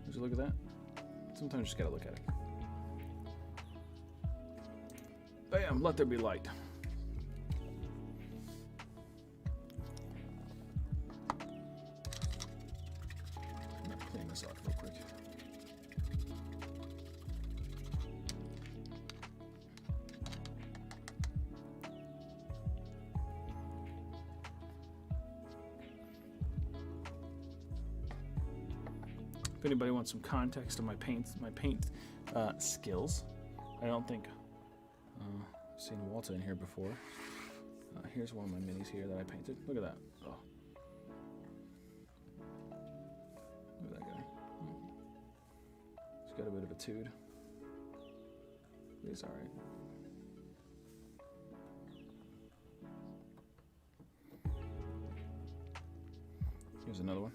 Would you look at that? Sometimes you just gotta look at it. Bam! Let there be light. I'm gonna clean this off real quick. If anybody wants some context on my paint skills, I don't think I've seen Walter in here before. Here's one of my minis here that I painted. Look at that. Oh. Look at that guy. He's got a bit of a tude. He's alright. Here's another one.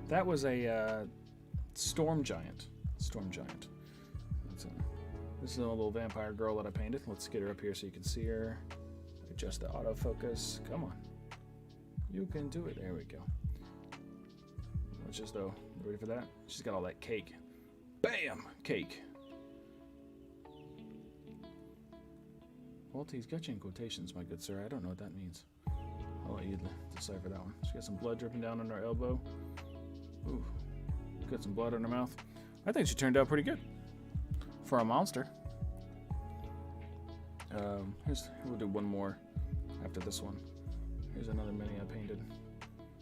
That was a storm giant. Storm giant. This is a little vampire girl that I painted. Let's get her up here so you can see her. Adjust the autofocus. Come on. You can do it. There we go. Watch this though. You ready for that? She's got all that cake. Bam! Cake. Walt, he's got you in quotations, my good sir. I don't know what that means. I'll let you decipher that one. She's got some blood dripping down on her elbow. Ooh. Got some blood on her mouth. I think she turned out pretty good. For a monster. We'll do one more after this one. Here's another mini I painted.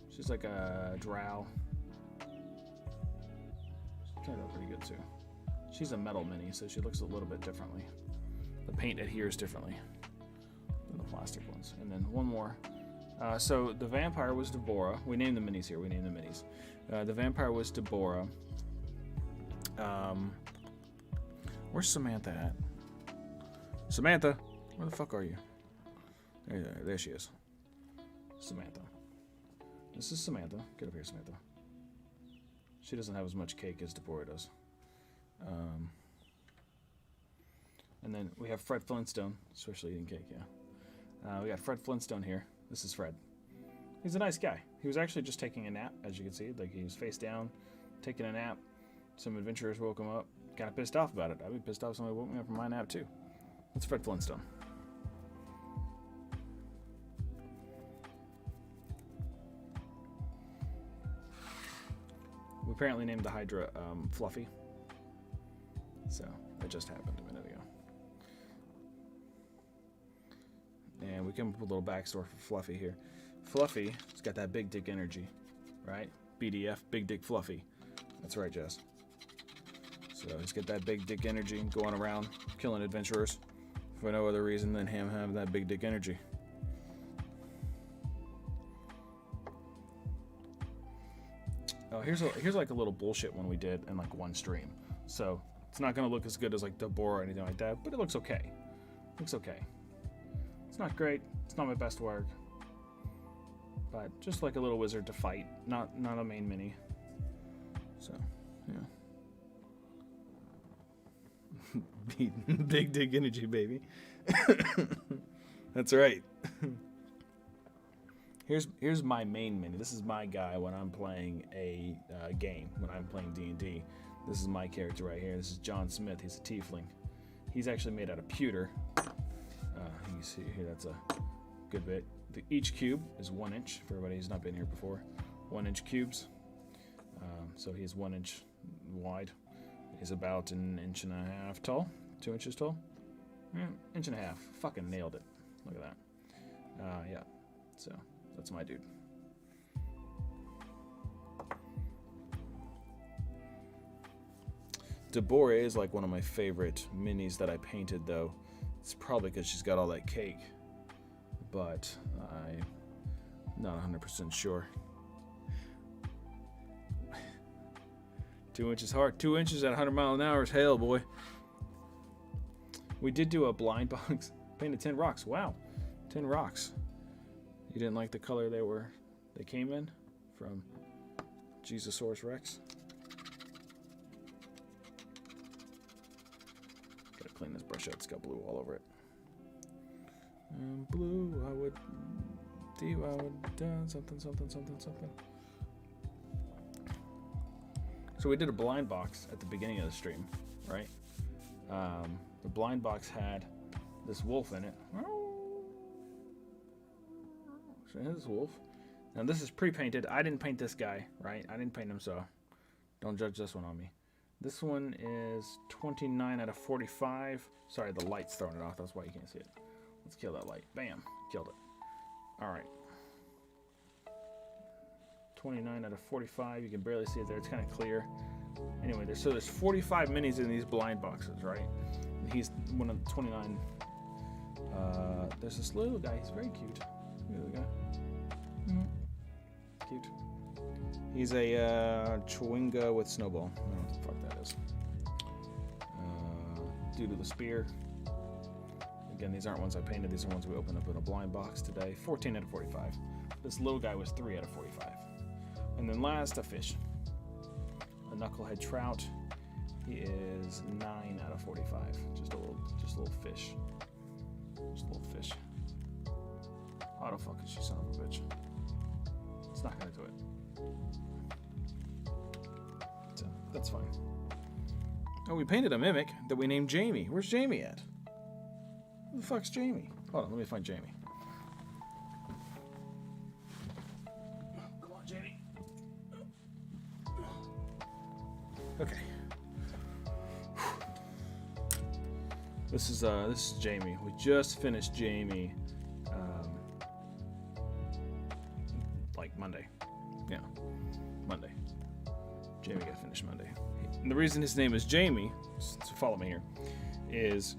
She's like a drow. turned out pretty good too. She's a metal mini, so she looks a little bit differently. The paint adheres differently than the plastic ones. And then one more. So the vampire was Deborah. We named the minis here. The vampire was Deborah. Where's Samantha at? Samantha, where the fuck are you? There she is. Samantha. This is Samantha. Get up here, Samantha. She doesn't have as much cake as Deborah does. And then we have Fred Flintstone, especially eating cake, yeah. We got Fred Flintstone here. This is Fred. He's a nice guy. He was actually just taking a nap, as you can see. Like, he was face down, taking a nap. Some adventurers woke him up. Kind of pissed off about it. I'd be pissed off if somebody woke me up from my nap, too. That's Fred Flintstone. We apparently named the Hydra Fluffy. So, that just happened a minute ago. And we come up with a little backstory for Fluffy here. Fluffy has got that big dick energy, right? BDF, Big Dick Fluffy. That's right, Jess. So he's got that big dick energy going around killing adventurers for no other reason than him having that big dick energy. Oh, here's like a little bullshit one we did in like one stream. So it's not gonna look as good as like Deborah or anything like that, but it looks okay. Looks okay. It's not great. It's not my best work, but just like a little wizard to fight, not a main mini. So yeah. Big dick energy, baby. That's right. Here's my main mini. This is my guy when I'm playing a game. When I'm playing D&D, this is my character right here. This is John Smith. He's a tiefling. He's actually made out of pewter. You can see here that's a good bit. Each cube is 1 inch. For everybody who's not been here before, 1 inch cubes. So he's 1 inch wide. He's about 1.5 inches tall. 2 inches tall. 1.5 inches. Fucking nailed it. Look at that. Yeah. So that's my dude. Deborah is like one of my favorite minis that I painted, though. It's probably because she's got all that cake, but I'm not 100% sure. 2 inches hard. 2 inches at 100 miles an hour is hell, boy. We did do a blind box. Painted 10 rocks. Wow. 10 rocks. You didn't like the color they came in from Jesusaurus Rex? Gotta clean this brush out. It's got blue all over it. Blue, I would done something. So we did a blind box at the beginning of the stream, right? The blind box had this wolf in it. So here's wolf. Now this is pre-painted. I didn't paint this guy, right? I didn't paint him, so don't judge this one on me. This one is 29 out of 45. Sorry, the light's throwing it off. That's why you can't see it. Let's kill that light. Bam. Killed it. All right. 29 out of 45. You can barely see it there. It's kind of clear. Anyway, there's 45 minis in these blind boxes, right? And he's one of the 29. There's this little guy. He's very cute. Little guy. Cute. He's a Chewinga with Snowball. I don't know what the fuck that is. Dude with a spear. Again, these aren't ones I painted. These are ones we opened up in a blind box today. 14 out of 45. This little guy was 3 out of 45. And then last, a fish. A knucklehead trout. He is 9 out of 45. Just a little fish. Just a little fish. Autofocus, you son of a bitch. It's not gonna do it. So, that's fine. Oh, we painted a mimic that we named Jamie. Where's Jamie at? Who the fuck's Jamie? Hold on, let me find Jamie. Come on, Jamie. Okay. This is Jamie. We just finished Jamie. Like Monday. Yeah, Monday. Jamie got finished Monday. And the reason his name is Jamie, so follow me here, is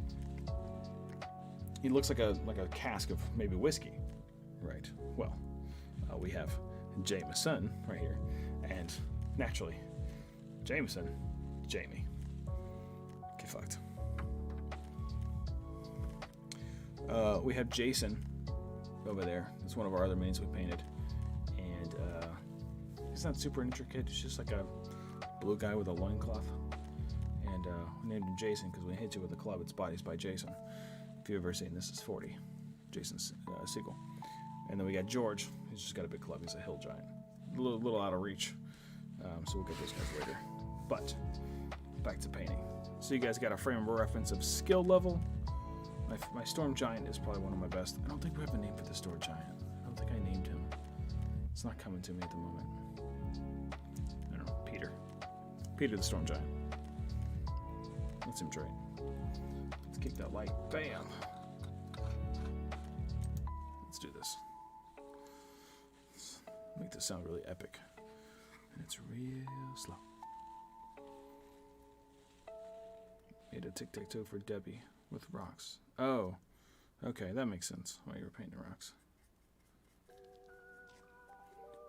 he looks like a cask of maybe whiskey, right? Well, we have Jameson right here, and naturally, Jameson, Jamie. Get fucked. We have Jason over there. That's one of our other mains we painted, and he's not super intricate. It's just like a blue guy with a loincloth, and we named him Jason because when he hits you with a club, it's bodies by Jason. If you've ever seen This Is 40, Jason's sequel. And then we got George. He's just got a big club. He's a hill giant, a little out of reach. So we'll get those guys later. But back to painting. So you guys got a frame of reference of skill level. My Storm Giant is probably one of my best. I don't think we have a name for the Storm Giant. I don't think I named him. It's not coming to me at the moment. I don't know. Peter. Peter the Storm Giant. That seems right. Let's kick that light. Bam! Let's do this. Let's make this sound really epic. And it's real slow. Made a tic-tac-toe for Debbie with rocks. Oh, okay, that makes sense why you were painting rocks.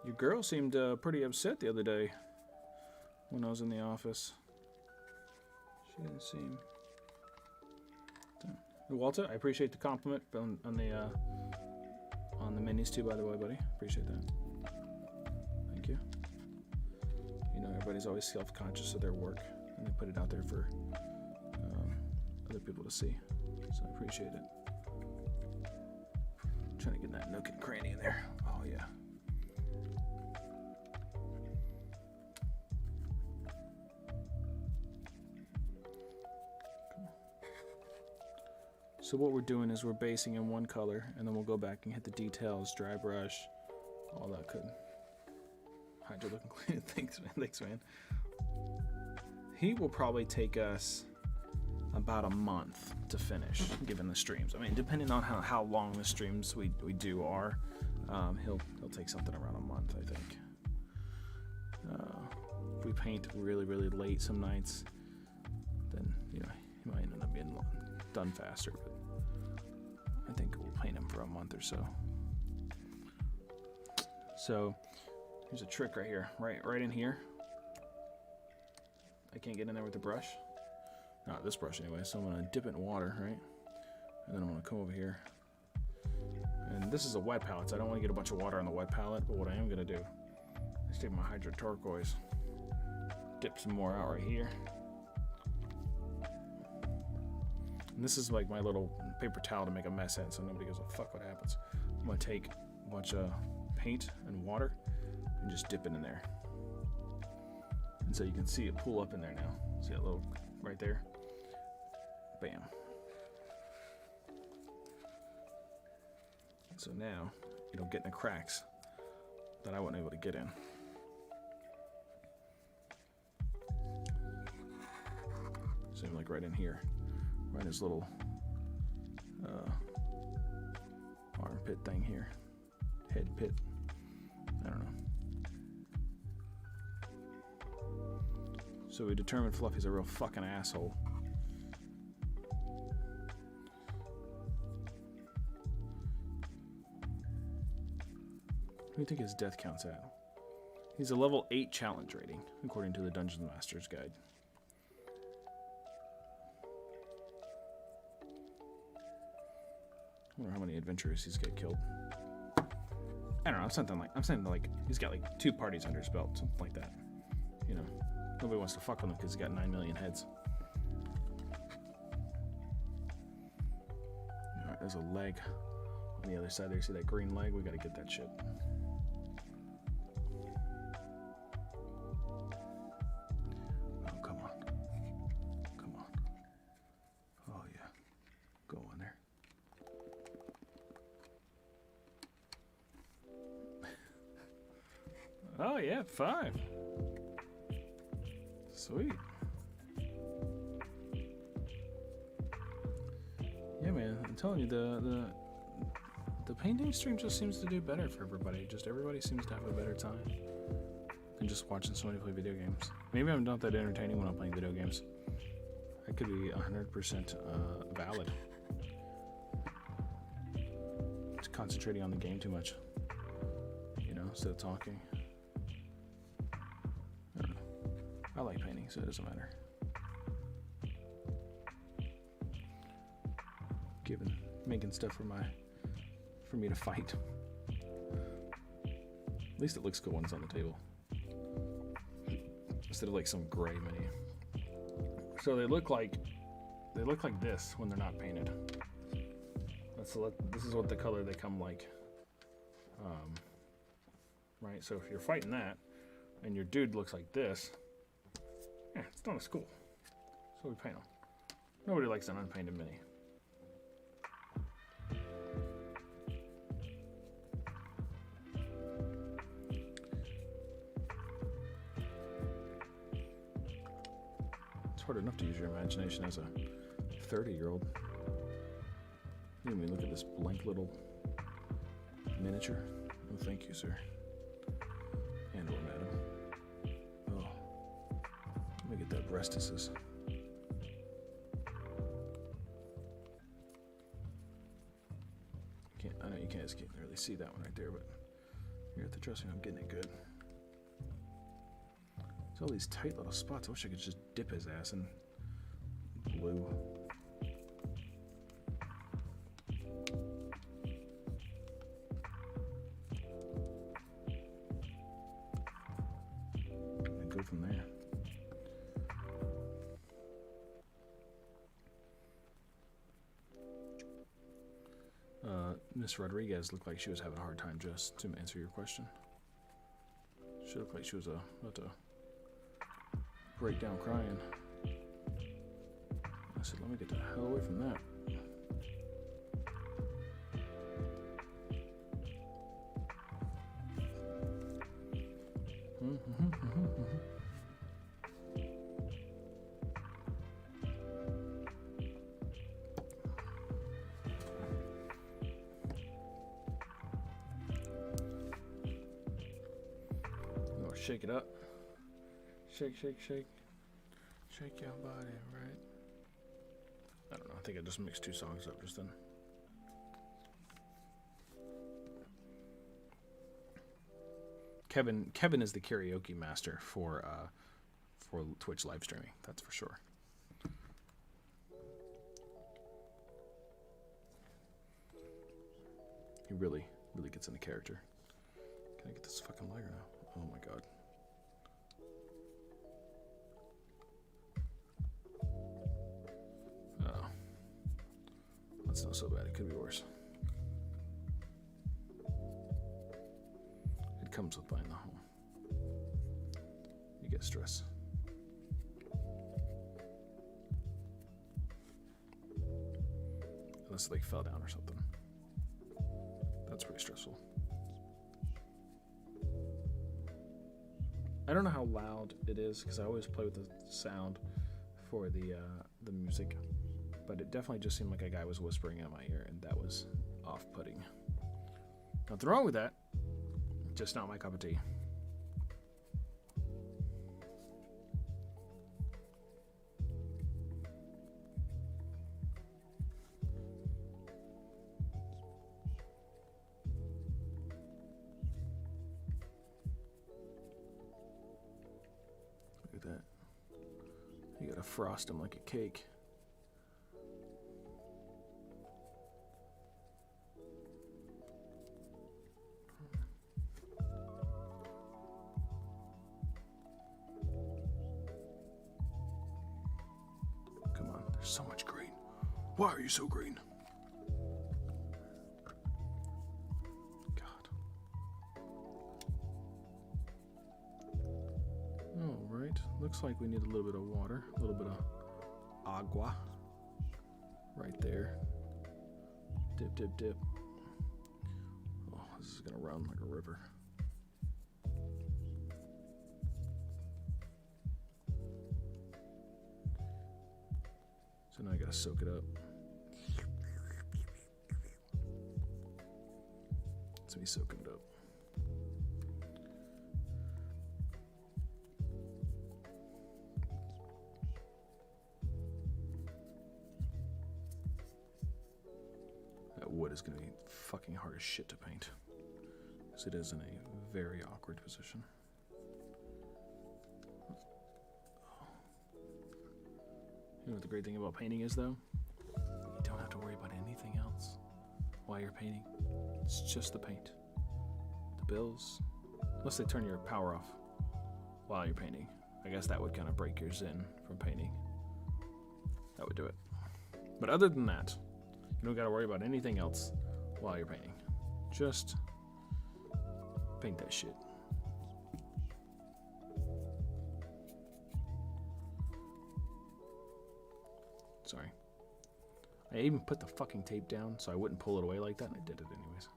Your girl seemed pretty upset the other day when I was in the office. She didn't seem... Walter, I appreciate the compliment on the minis too, by the way, buddy. Appreciate that. Thank you. You know, everybody's always self-conscious of their work, and they put it out there for other people to see. So I appreciate it. Trying to get that nook and cranny in there. Oh yeah. So what we're doing is we're basing in one color, and then we'll go back and hit the details, dry brush, all that good. Hydra looking clean. Thanks, man. Thanks, man. He will probably take us about a month to finish, given the streams. I mean, depending on how long the streams we do are, he'll take something around a month, I think. If we paint really, really late some nights, then, you know, he might end up being done faster, but I think we'll paint him for a month or so. So here's a trick right here, right in here. I can't get in there with the brush. Not this brush anyway, so I'm gonna dip it in water, right? And then I'm gonna come over here. And this is a wet palette, so I don't want to get a bunch of water on the wet palette, but what I am gonna do is take my Hydra turquoise, dip some more out right here. And this is like my little paper towel to make a mess in, so nobody gives a fuck what happens. I'm gonna take a bunch of paint and water and just dip it in there. And so you can see it pool up in there now. See that little right there? Bam. So now you don't get in the cracks that I wasn't able to get in. Same like right in here. Right in this little armpit thing here. Head pit. I don't know. So we determined Fluffy's a real fucking asshole. What do you think his death count's at? He's a level 8 challenge rating, according to the Dungeon Master's Guide. I wonder how many adventurers he's got killed. I don't know, I'm saying like he's got like 2 parties under his belt, something like that. You know, nobody wants to fuck with him because he's got 9 million heads. Alright, there's a leg on the other side there. See that green leg? We gotta get that shit. Oh, come on. Come on. Oh, yeah. Go on there. Oh, yeah, 5. Sweet. Yeah, man, I'm telling you, the painting stream just seems to do better for everybody. Just everybody seems to have a better time. and just watching somebody play video games. Maybe I'm not that entertaining when I'm playing video games. I could be 100% valid. Just concentrating on the game too much, you know, instead of talking. I don't know. I like painting, so it doesn't matter. Making stuff for me to fight. At least it looks cool when it's on the table, instead of like some gray mini. So they look like this when they're not painted. This is what the color they come like. Right. So if you're fighting that, and your dude looks like this, yeah, it's not as cool. So we paint them. Nobody likes an unpainted mini. Hard enough to use your imagination as a 30-year-old. You know, I mean, look at this blank little miniature. Oh, thank you, sir. And or madam. Oh, let me get that breastises. I know you can't really see that one right there, but you have to trust me, I'm getting it good. There's all these tight little spots. I wish I could just dip his ass in blue. And go from there. Miss Rodriguez looked like she was having a hard time, just to answer your question. She looked like she was about to break down crying. I said, let me get the hell away from that. Shake it up. Shake, shake, shake. Shake your body, right? I don't know. I think I just mixed two songs up just then. Kevin is the karaoke master for Twitch live streaming. That's for sure. He really gets into character. Can I get this fucking lighter now? Oh my god. Oh. That's not so bad. It could be worse. It comes with buying the home. You get stress. Unless they fell down or something. That's pretty stressful. I don't know how loud it is because I always play with the sound for the music, but it definitely just seemed like a guy was whispering in my ear, and that was off-putting. Nothing wrong with that, just not my cup of tea. You gotta frost them like a cake. Come on, there's so much green. Why are you so green? Looks like we need a little bit of water, a little bit of agua right there. Dip, dip, dip. Oh, this is gonna run like a river. So now I gotta soak it up. It's me soaking it up. as shit to paint, because it is in a very awkward position. You know what the great thing about painting is, though? You don't have to worry about anything else while you're painting. It's just the paint. The bills, unless they turn your power off while you're painting. I guess that would kind of break your zen from painting. That would do it. But other than that, you don't got to worry about anything else while you're painting. Just paint that shit. Sorry. I even put the fucking tape down so I wouldn't pull it away like that, and I did it anyways.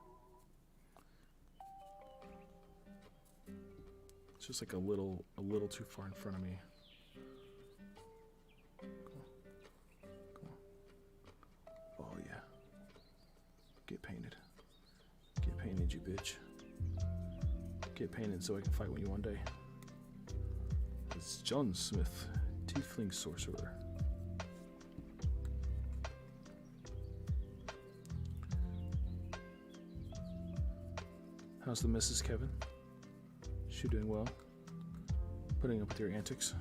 It's just like a little too far in front of me. Come on. Oh yeah. Get painted. Get painted, you bitch. Get painted so I can fight with you one day. It's John Smith, Tiefling Sorcerer. How's the Mrs. Kevin? She doing well? Putting up with your antics?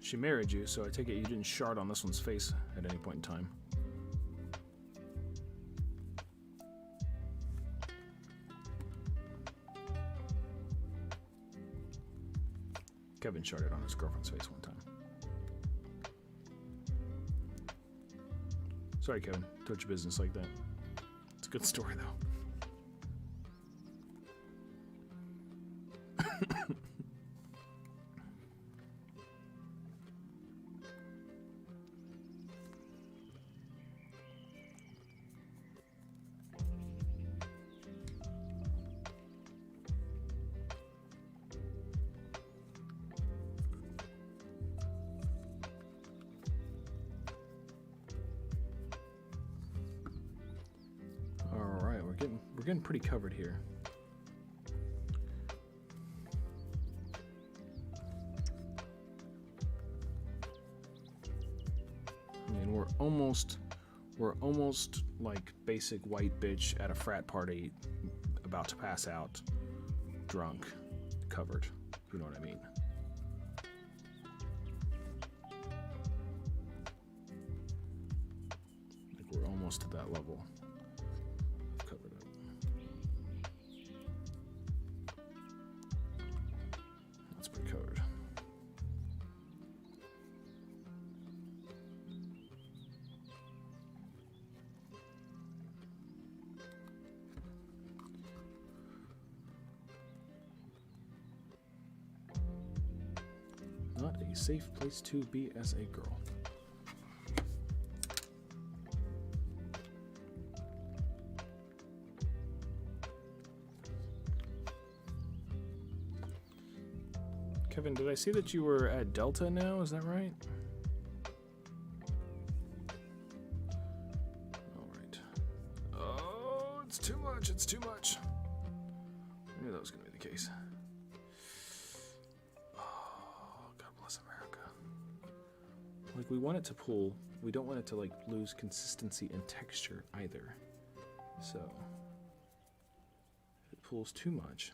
She married you, so I take it you didn't shard on this one's face at any point in time. Kevin sharded on his girlfriend's face one time. Sorry, Kevin. Told your business like that. It's a good story, though. We're getting pretty covered here. I mean, we're almost like basic white bitch at a frat party, about to pass out, drunk, covered. If you know what I mean. Like we're almost to that level. Not a safe place to be as a girl. Kevin, did I see that you were at Delta now? Is that right? All right. Oh, it's too much. It's too much. I knew that was going to be the case. Like, we want it to pull. We don't want it to, like, lose consistency and texture either. So, if it pulls too much,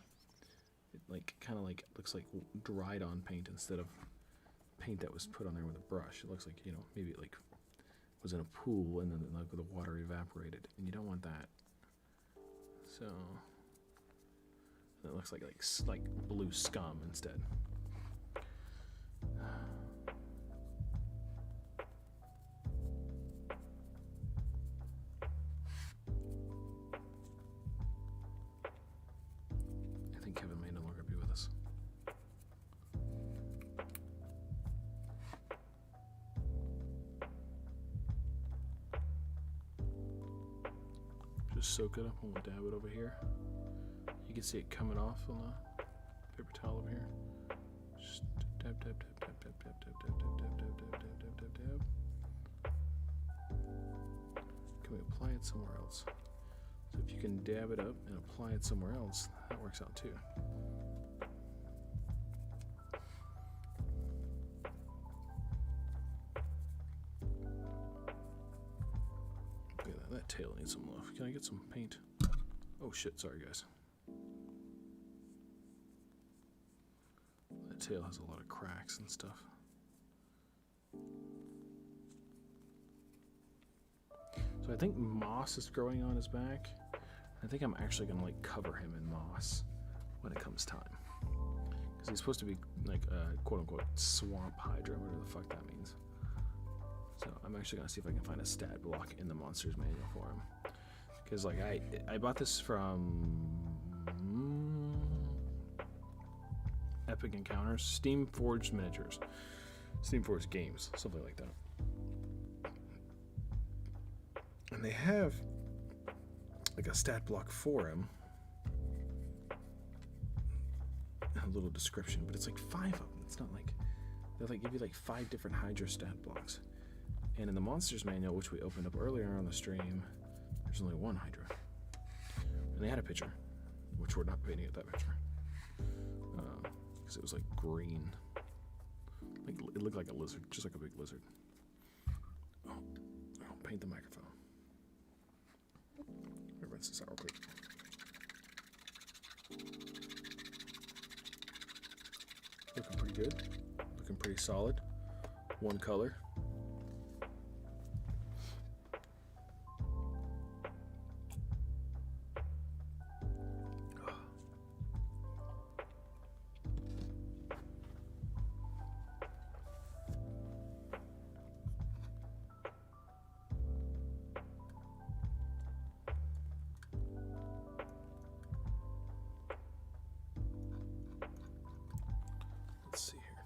it, like, kind of, like, looks like dried on paint instead of paint that was put on there with a brush. It looks like, you know, maybe it, like, was in a pool and then, like, the water evaporated. And you don't want that. So, it looks like blue scum instead. Kevin may no longer be with us. Just soak it up and we'll dab it over here. You can see it coming off on the paper towel over here. Just dab, dab, dab, dab, dab, dab, dab, dab, dab, dab, dab, dab, dab, dab, dab. Can we apply it somewhere else? So if you can dab it up and apply it somewhere else, that works out too. tail needs some love. Can I get some paint? Oh shit, sorry guys. That tail has a lot of cracks and stuff. So I think moss is growing on his back. I think I'm actually gonna like cover him in moss when it comes time. Because he's supposed to be like a quote-unquote swamp hydra, whatever the fuck that means. So I'm actually gonna see if I can find a stat block in the monsters manual for him. Because like I bought this from Epic Encounters, Steam Forged Miniatures, Steam Forged Games, something like that. And they have like a stat block for him. A little description, but it's like 5 of them. It's not like they like give you like 5 different Hydra stat blocks. And in the monsters manual, which we opened up earlier on the stream, there's only 1 Hydra. And they had a picture, which we're not painting at that picture. Because it was like green. Like it looked like a lizard, just like a big lizard. Oh, I'll paint the microphone. Let me rinse this out real quick. Looking pretty good. Looking pretty solid. 1 color. Let's see here.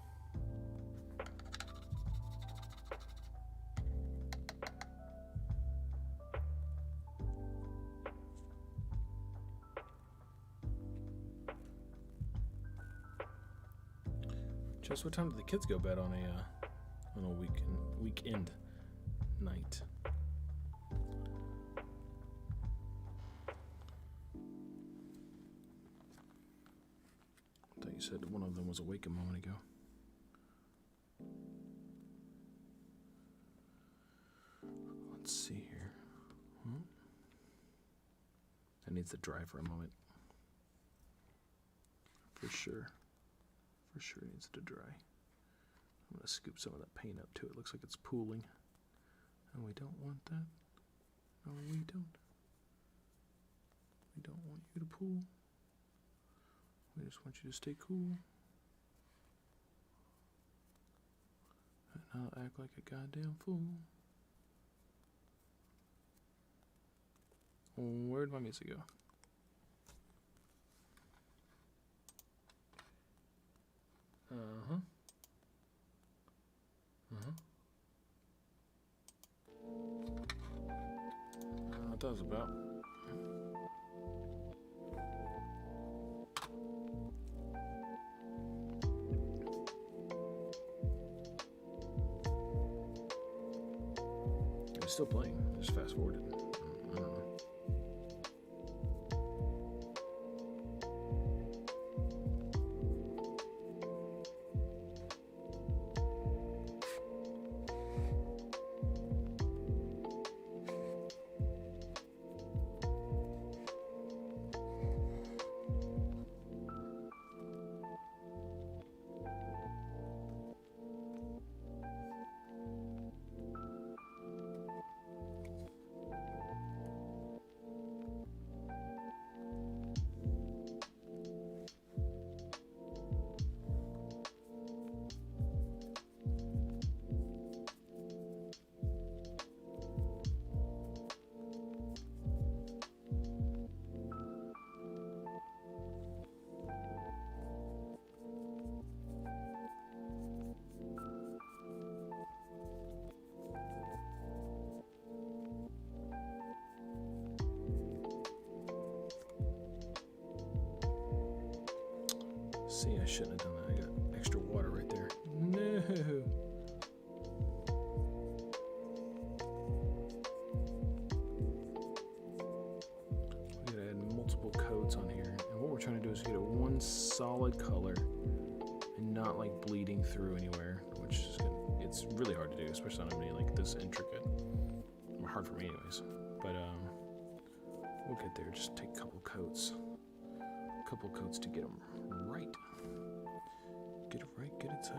Just what time do the kids go bed on a weekend night? I thought you said one of them was awake a moment ago. Let's see here. That needs to dry for a moment. For sure. For sure it needs to dry. I'm going to scoop some of that paint up too. It looks like it's pooling. And we don't want that. No, we don't. We don't want you to pool. We just want you to stay cool. And not act like a goddamn fool. Where'd my music go? Uh-huh. Uh-huh. What that was about. I'm still playing. Just fast forwarded. I don't know. See, I shouldn't have done that. I got extra water right there. No. We gotta add multiple coats on here. And what we're trying to do is get a one solid color and not like bleeding through anywhere, which is it's really hard to do, especially on a mini like this intricate. Hard for me anyways. But we'll get there. Just take a couple coats. To get them right. Get it right, get it tight.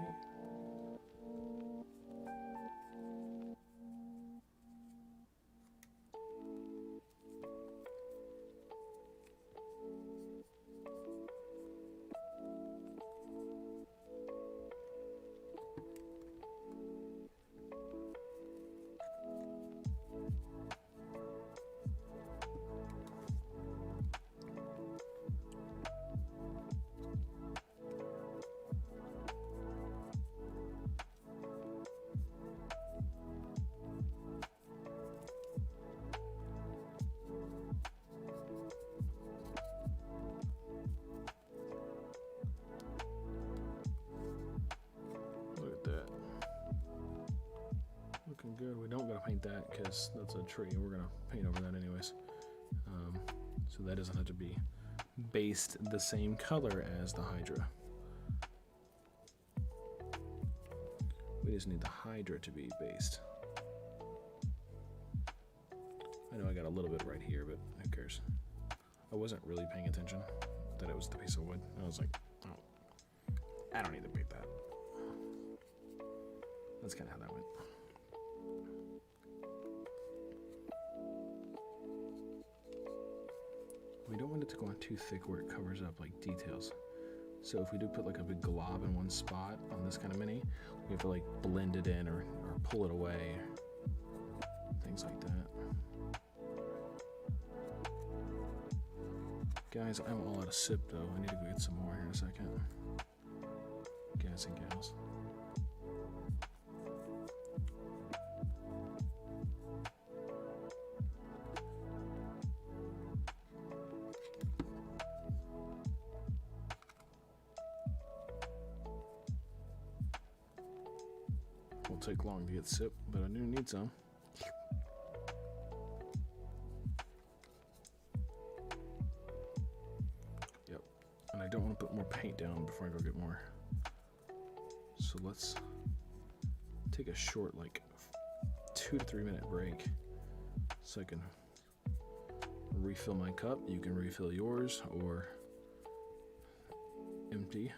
Good. We don't gotta paint that because that's a tree. We're gonna paint over that anyways. So that doesn't have to be based the same color as the Hydra. We just need the Hydra to be based. I know I got a little bit right here, but who cares? I wasn't really paying attention that it was the piece of wood. I was like, oh, I don't need to paint that. That's kind of how that went. We don't want it to go on too thick where it covers up like details. So if we do put like a big glob in one spot on this kind of mini, we have to like blend it in or pull it away, things like that. Guys, I'm all out of sip though. I need to go get some more here in a second. Guys and gals. Won't take long to get sip, but I do need some. Yep, and I don't want to put more paint down before I go get more. So let's take a short, like 2 to 3 minute break so I can refill my cup. You can refill yours or empty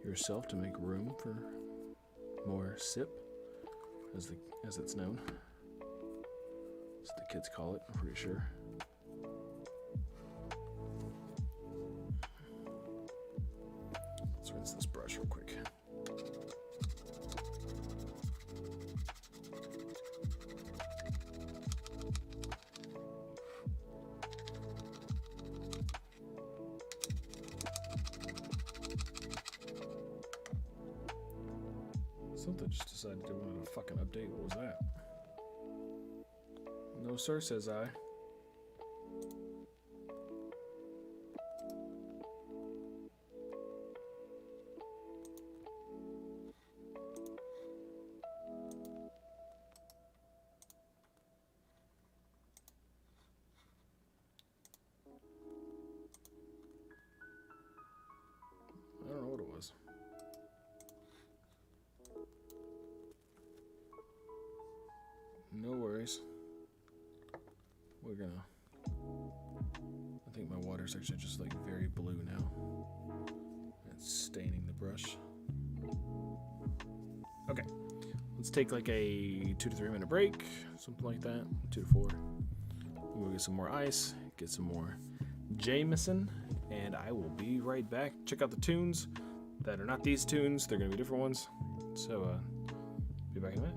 yourself to make room for more sip, as it's known. That's what the kids call it, I'm pretty sure. Let's rinse this brush real quick. Something just decided to want a fucking update. What was that? No sir, says I. I don't know what it was. No worries. We're gonna... I think my water's actually just like very blue now. It's staining the brush. Okay. Let's take like a 2 to 3 minute break. Something like that. 2 to 4. We'll get some more ice. Get some more Jameson. And I will be right back. Check out the tunes that are not these tunes. They're gonna be different ones. So, be back in a minute.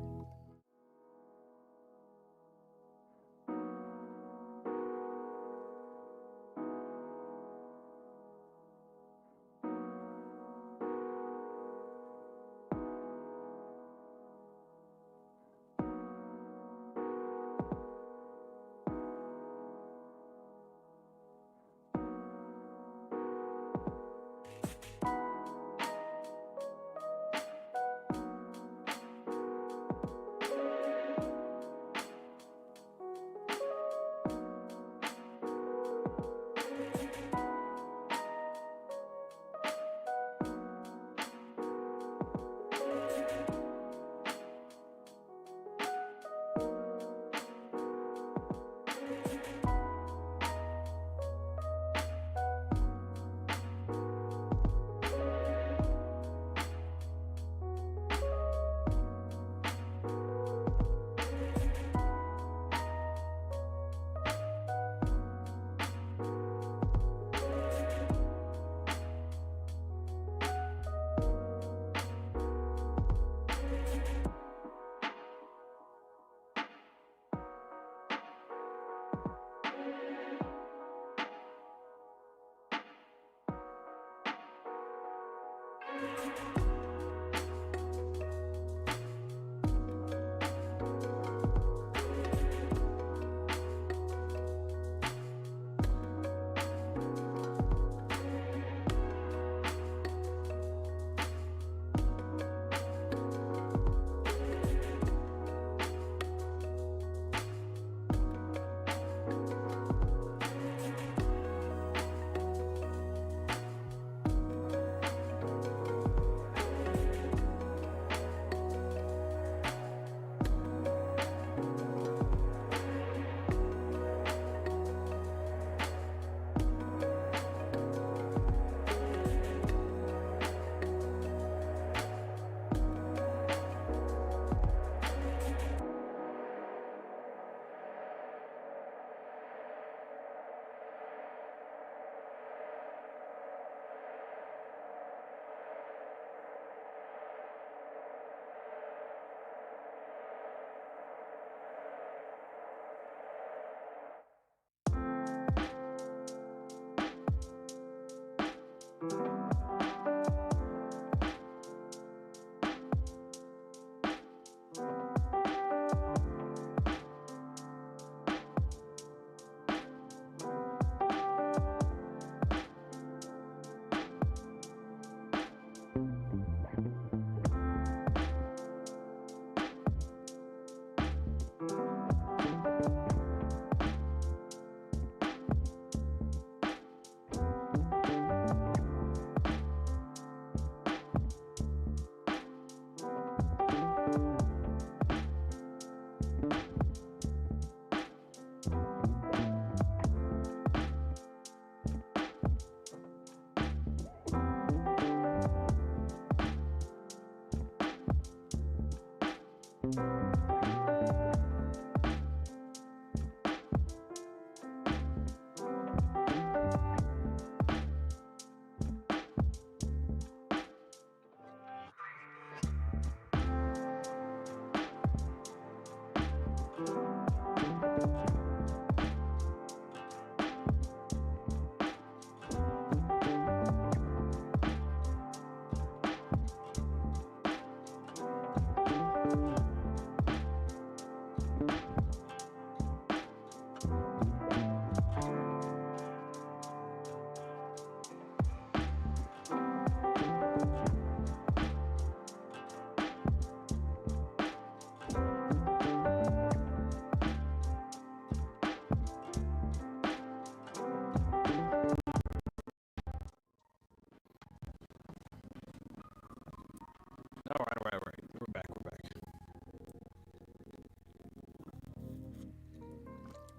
All right. We're back.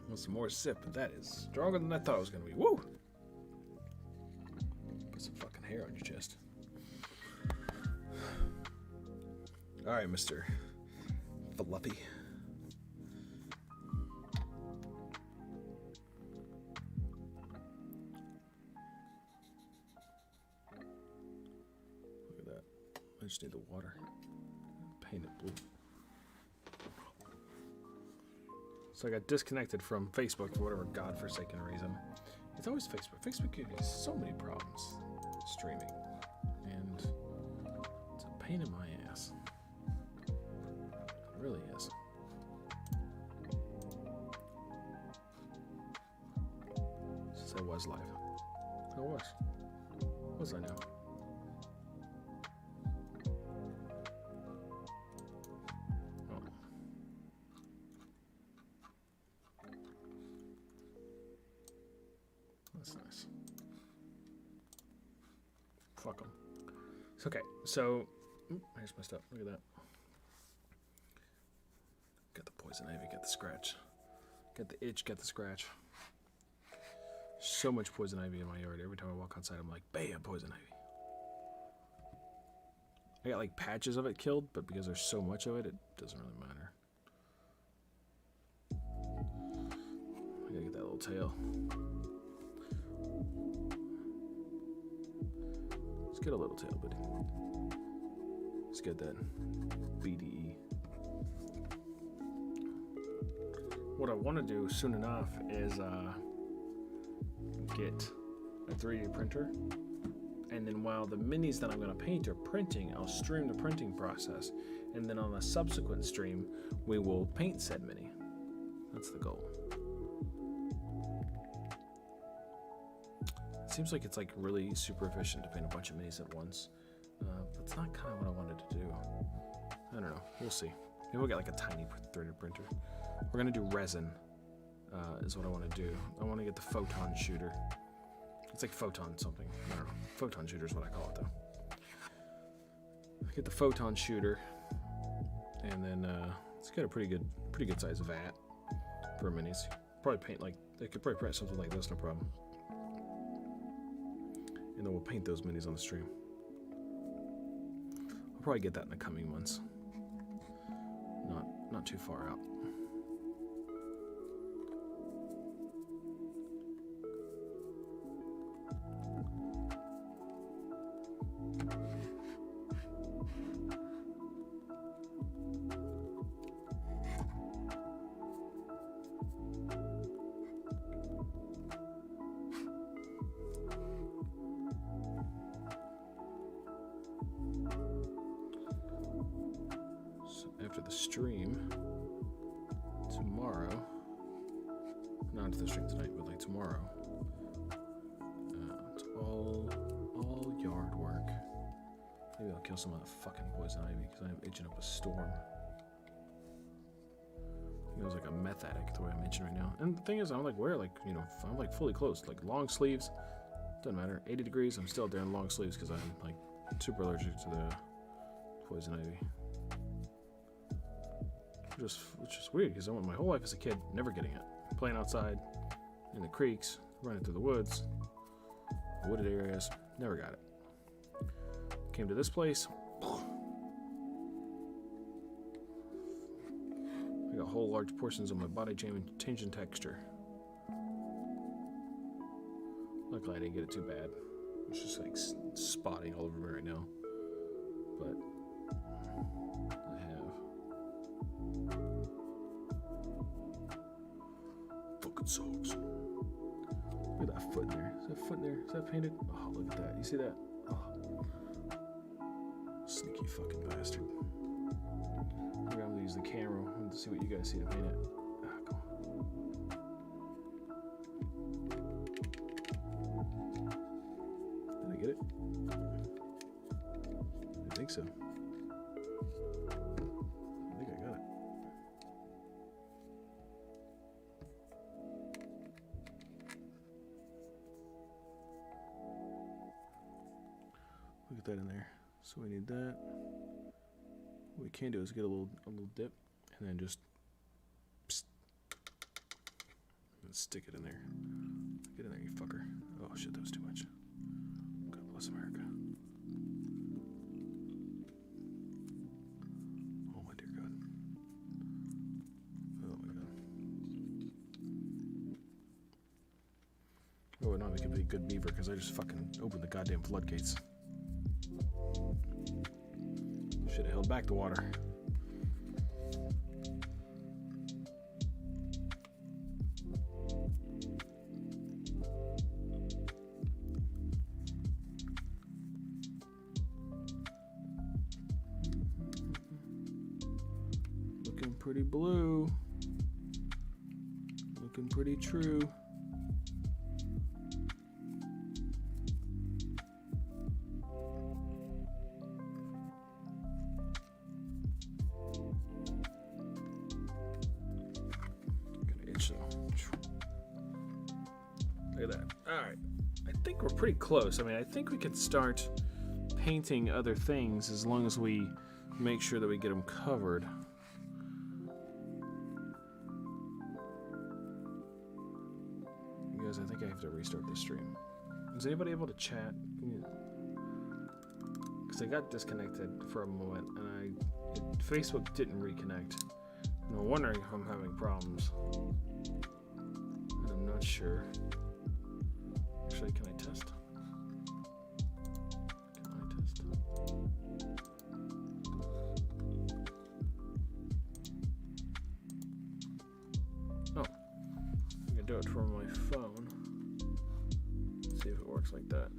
Want some more sip, but that is stronger than I thought it was gonna be. Woo! Put some fucking hair on your chest. All right, Mr. Fluffy. Look at that. I just need the water. Paint it blue. So I got disconnected from Facebook for whatever godforsaken reason. It's always Facebook. Facebook gives you so many problems streaming. And it's a pain in my ass. It really is. Since I was live. I was. Was I now? Nice. Fuck them. Okay, so I just messed up. Look at that. Got the poison ivy, got the scratch. Got the itch, got the scratch. So much poison ivy in my yard. Every time I walk outside, I'm like, bam, poison ivy. I got like patches of it killed, but because there's so much of it, it doesn't really matter. I gotta get that little tail. Let's get a little tail, buddy. Let's get that BDE. What I want to do soon enough is get a 3D printer, and then while the minis that I'm going to paint are printing, I'll stream the printing process, and then on a subsequent stream we will paint said mini. That's the goal. Seems like it's like really super efficient to paint a bunch of minis at once. That's not kind of what I wanted to do. I don't know. We'll see. Maybe we'll get like a tiny 3D printer. We're gonna do resin. Is what I want to do. I want to get the photon shooter. It's like photon something. I don't know. Photon shooter is what I call it though. Get the photon shooter, and then let's get a pretty good size vat for minis. Probably paint like they could probably print something like this, no problem. And then we'll paint those minis on the stream. I'll probably get that in the coming months. Not too far out. After the stream tomorrow, not after the stream tonight, but like tomorrow, it's all yard work. Maybe I'll kill some of that fucking poison ivy because I'm itching up a storm. It was like a meth addict the way I'm itching right now. And the thing is, I'm like I'm like fully clothed, like long sleeves. Doesn't matter. 80 degrees, I'm still there in long sleeves because I'm like super allergic to the poison ivy. Which is weird because I went my whole life as a kid never getting it. Playing outside in the creeks, running through the woods, wooded areas, never got it. Came to this place, whole large portions of my body changing texture. Luckily, I didn't get it too bad. It's just like spotting all over me right now. But I have. Fucking sucks. Look at that foot in there. Is that foot in there? Is that painted? Oh, look at that. You see that? Oh. Sneaky fucking bastard. Maybe I'm gonna use the camera to see what you guys see to paint it. Ah, come on. Did I get it? I think so. I think I got it. Look at that in there. So we need that. What we can do is get a little dip and then just and stick it in there. Get in there, you fucker. Oh shit, that was too much. God bless America. Oh my dear God. Oh my God. Oh, no, we can be a good beaver because I just fucking opened the goddamn floodgates. Should have held back the water. Looking pretty blue. Looking pretty true. Look at that. Alright. I think we're pretty close. I mean, I think we could start painting other things as long as we make sure that we get them covered. You guys, I think I have to restart the stream. Is anybody able to chat? Because I got disconnected for a moment and Facebook didn't reconnect. And I'm wondering if I'm having problems. And I'm not sure. Actually, can I test? Can I test? Oh. I can do it from my phone. Let's see if it works like that.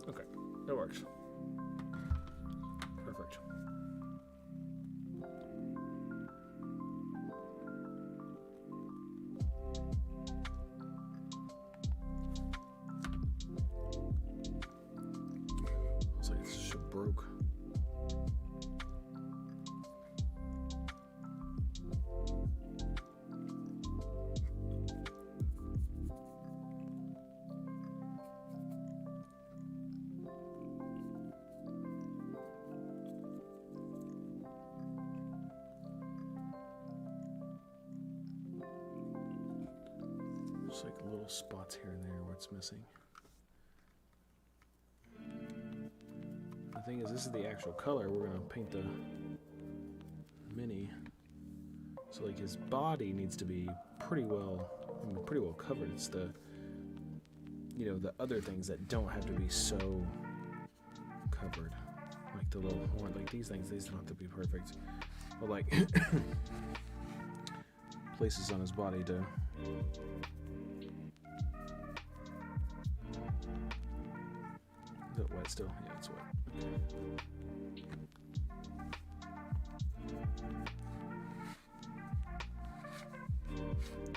Okay, that works. Perfect. Looks like this shit broke. Just like little spots here and there where it's missing. The thing is, this is the actual color. We're gonna paint the mini. So like his body needs to be pretty well covered. It's the, you know, the other things that don't have to be so covered. Like the little horn, like these things, these don't have to be perfect. But like places on his body to Is it wet still? Yeah, it's wet. Okay.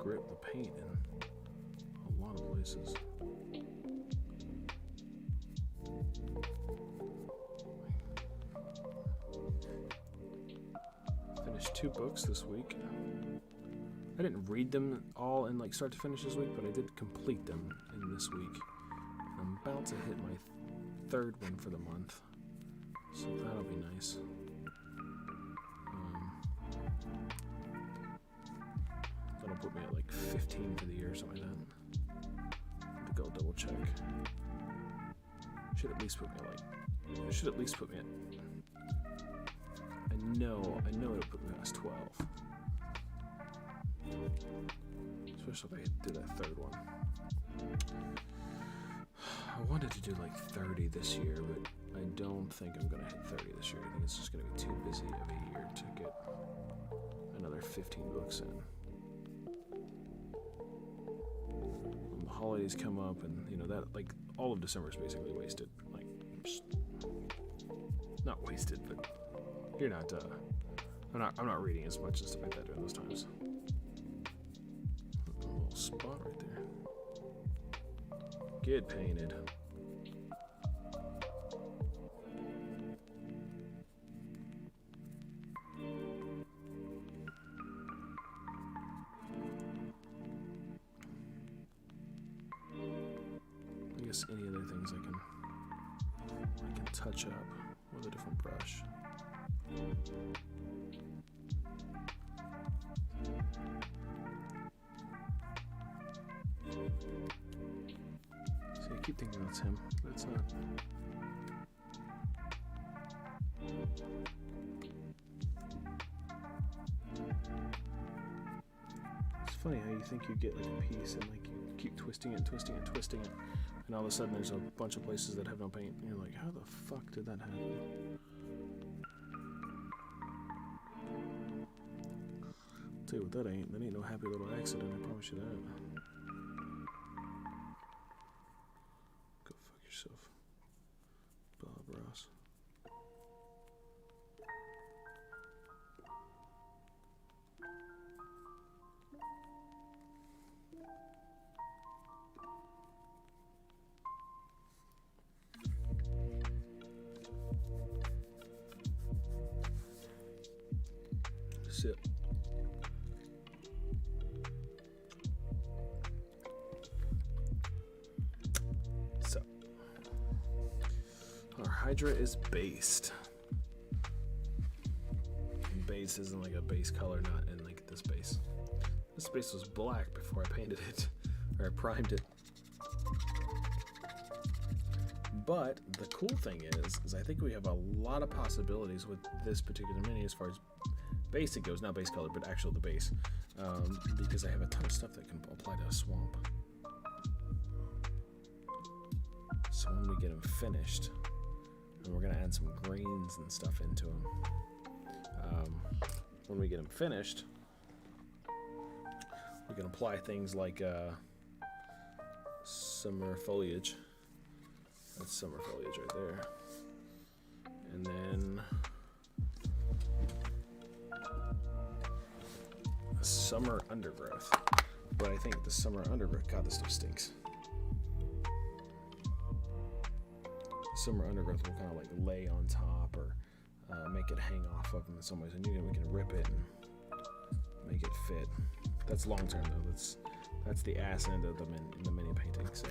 grip the paint in a lot of places. Finished 2 books this week. I didn't read them all in like start to finish this week, but I did complete them in this week. I'm about to hit my 3rd one for the month, so that'll be nice. That'll put me at like 15 for the year or something like that. I have to go double check. Should at least put me at like. It should at least put me at. I know it'll put me as 12. Especially if I do that 3rd one. I wanted to do like 30 this year, but I don't think I'm going to hit 30 this year. I think it's just going to be too busy of a year to get another 15 books in. When the holidays come up, and you know that like all of December is basically wasted. Like, not wasted, but you're not. I'm not reading as much and stuff like that during those times. A little spot right there. Get painted. I guess any other things I can touch up with a different brush. See, I keep thinking that's him, but it's not. It's funny how you think you get like a piece and like you keep twisting it and twisting it and twisting it, and all of a sudden there's a bunch of places that have no paint, and you're like, how the fuck did that happen? Tell you what that ain't. That ain't no happy little accident, I promise you that. Go fuck yourself, Bob Ross. Sit. Our Hydra is based. And base isn't like a base color, not in like this base. This base was black before I painted it, or I primed it. But the cool thing is I think we have a lot of possibilities with this particular mini as far as basic goes, not base color, but actual the base, because I have a ton of stuff that can apply to a swamp. So when we get them finished, and we're going to add some greens and stuff into them. When we get them finished, we can apply things like summer foliage. That's summer foliage right there. And then a summer undergrowth. But I think the summer undergrowth, God, this stuff stinks. Summer undergrowth will kind of like lay on top or make it hang off of them in some ways, and we can rip it and make it fit. That's long term though. That's the ass end of them in the mini painting. So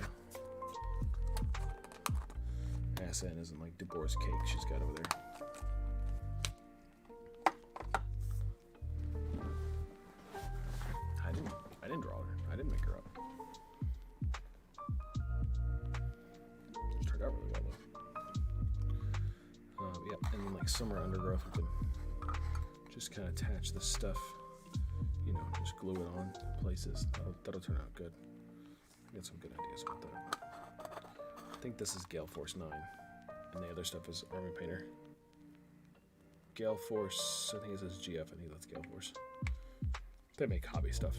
ass end isn't like Deborah's cake she's got over there. I didn't draw her. I didn't make her up. It turned out really well though. Yep, and then like summer undergrowth, we can just kind of attach the stuff, you know, just glue it on places. That'll turn out good. I got some good ideas about that. I think this is Gale Force 9, and the other stuff is Army Painter. Gale Force, I think it says GF, I think that's Gale Force. They make hobby stuff.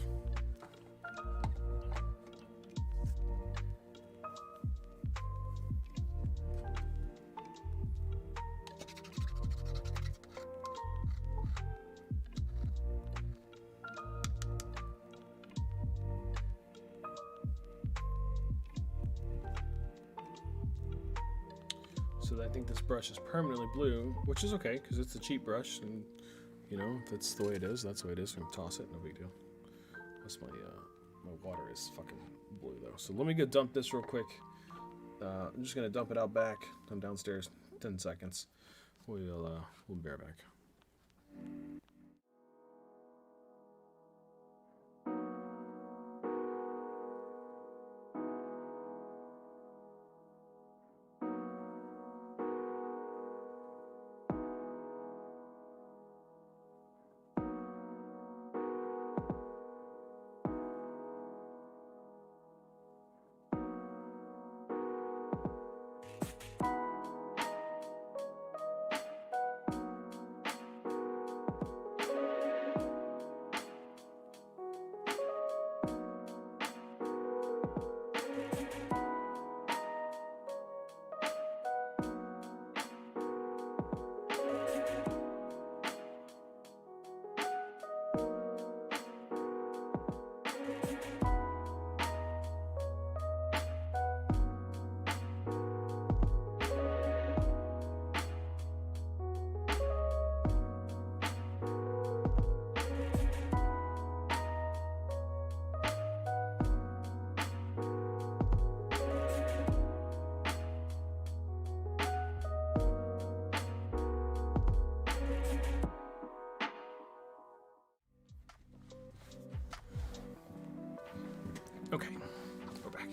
So I think this brush is permanently blue, which is okay, because it's a cheap brush, and, you know, if that's the way it is, that's the way it is. I'm gonna toss it, no big deal. Plus my water is fucking blue, though. So let me go dump this real quick. I'm just gonna dump it out back. I'm downstairs, 10 seconds. We'll be right back. Okay, we're back.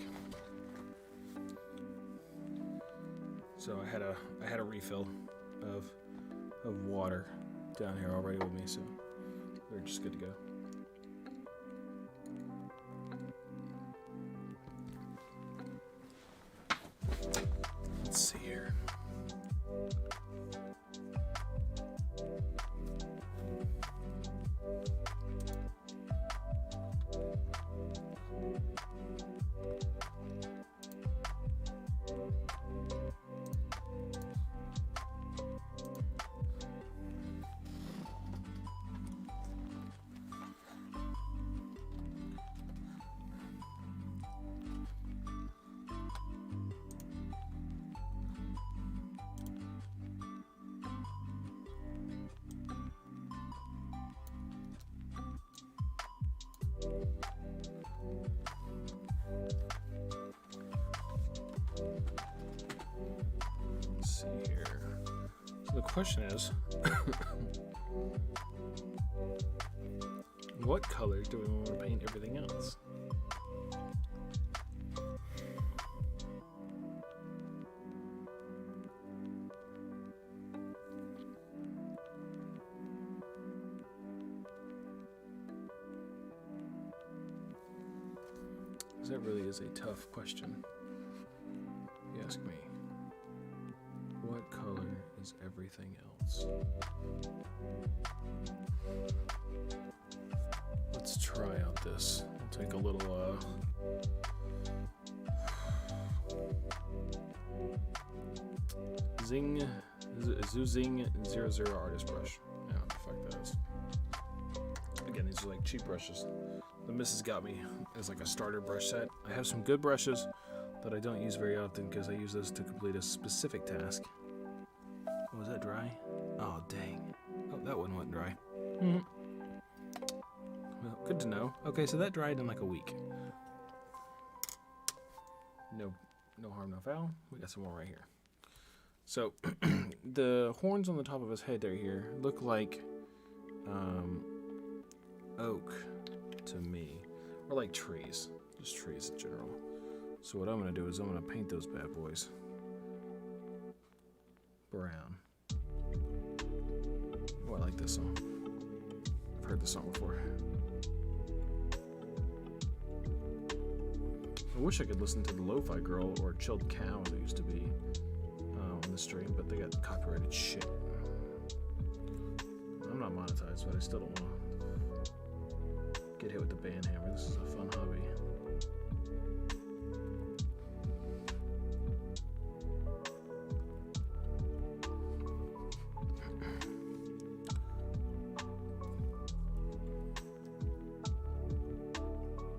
So I had a refill of water down here already with me, so we're just good to go. Let's see here. Let's see here. So the question is, what color do we want to paint everything else? That really is a tough question. You ask me. What color is everything else? Let's try out this. I'll take a little Zuzing 00 artist brush. Yeah, what the fuck that is. Again, these are like cheap brushes. The missus got me as like a starter brush set. I have some good brushes that I don't use very often because I use those to complete a specific task. Oh, was that dry? Oh, dang. Oh, that one went dry. Well, good to know. Okay, so that dried in like a week. No harm, no foul. We got some more right here. So, the horns on the top of his head right here look like oak to me, or like trees, just trees in general. So what I'm gonna do is I'm gonna paint those bad boys brown. Oh, I like this song. I've heard this song before. I wish I could listen to the Lo-Fi Girl or Chilled Cow that used to be on the stream, but they got copyrighted shit. I'm not monetized, but I still don't want to get hit with the band hammer. This is a fun hobby.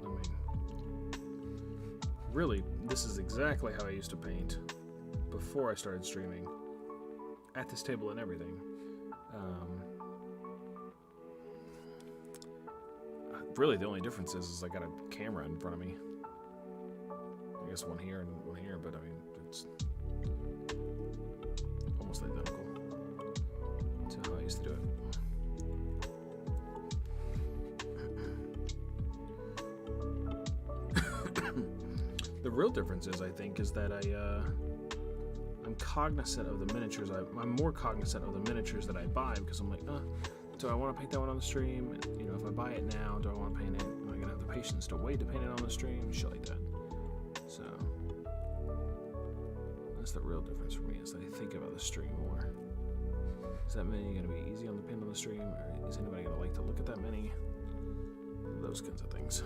I mean, really, this is exactly how I used to paint before I started streaming, at this table and everything. Really, the only difference is I got a camera in front of me. I guess one here and one here, but I mean, it's almost identical to how I used to do it. The real difference is, I think, is that I'm cognizant of the miniatures. I'm more cognizant of the miniatures that I buy, because I'm like, do I want to paint that one on the stream? And, you know, if I buy it now, do I want to paint it? Am I gonna have the patience to wait to paint it on the stream? Shit like that. So that's the real difference for me, is that I think about the stream more. Is that mini gonna be easy on the paint on the stream, or is anybody gonna like to look at that mini? Those kinds of things.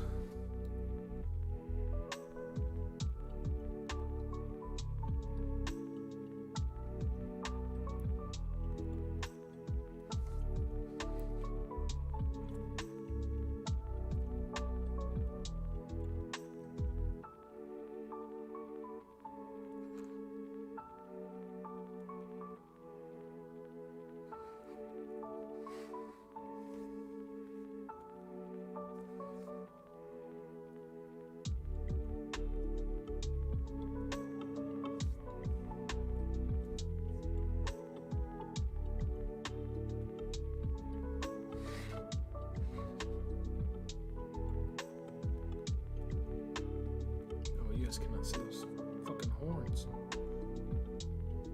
Cannot see those fucking horns.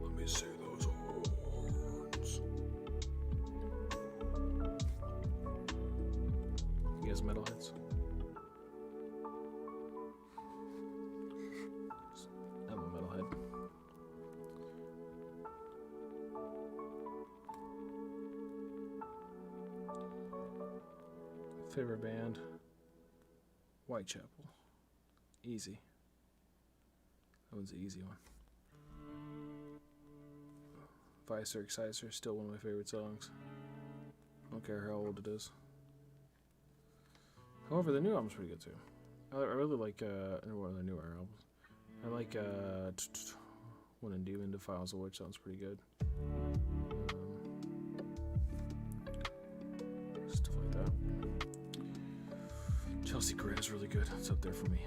Let me see those horns. You guys metalheads? I'm a metalhead. Favorite band? Whitechapel. Easy. That one's an easy one. Vice or Exciter, still one of my favorite songs. I don't care how old it is. However, the new album's pretty good too. I really like one of the newer albums. I like When a Demon Defiles a Witch. Sounds pretty good. Stuff like that. Chelsea Grin is really good. It's up there for me.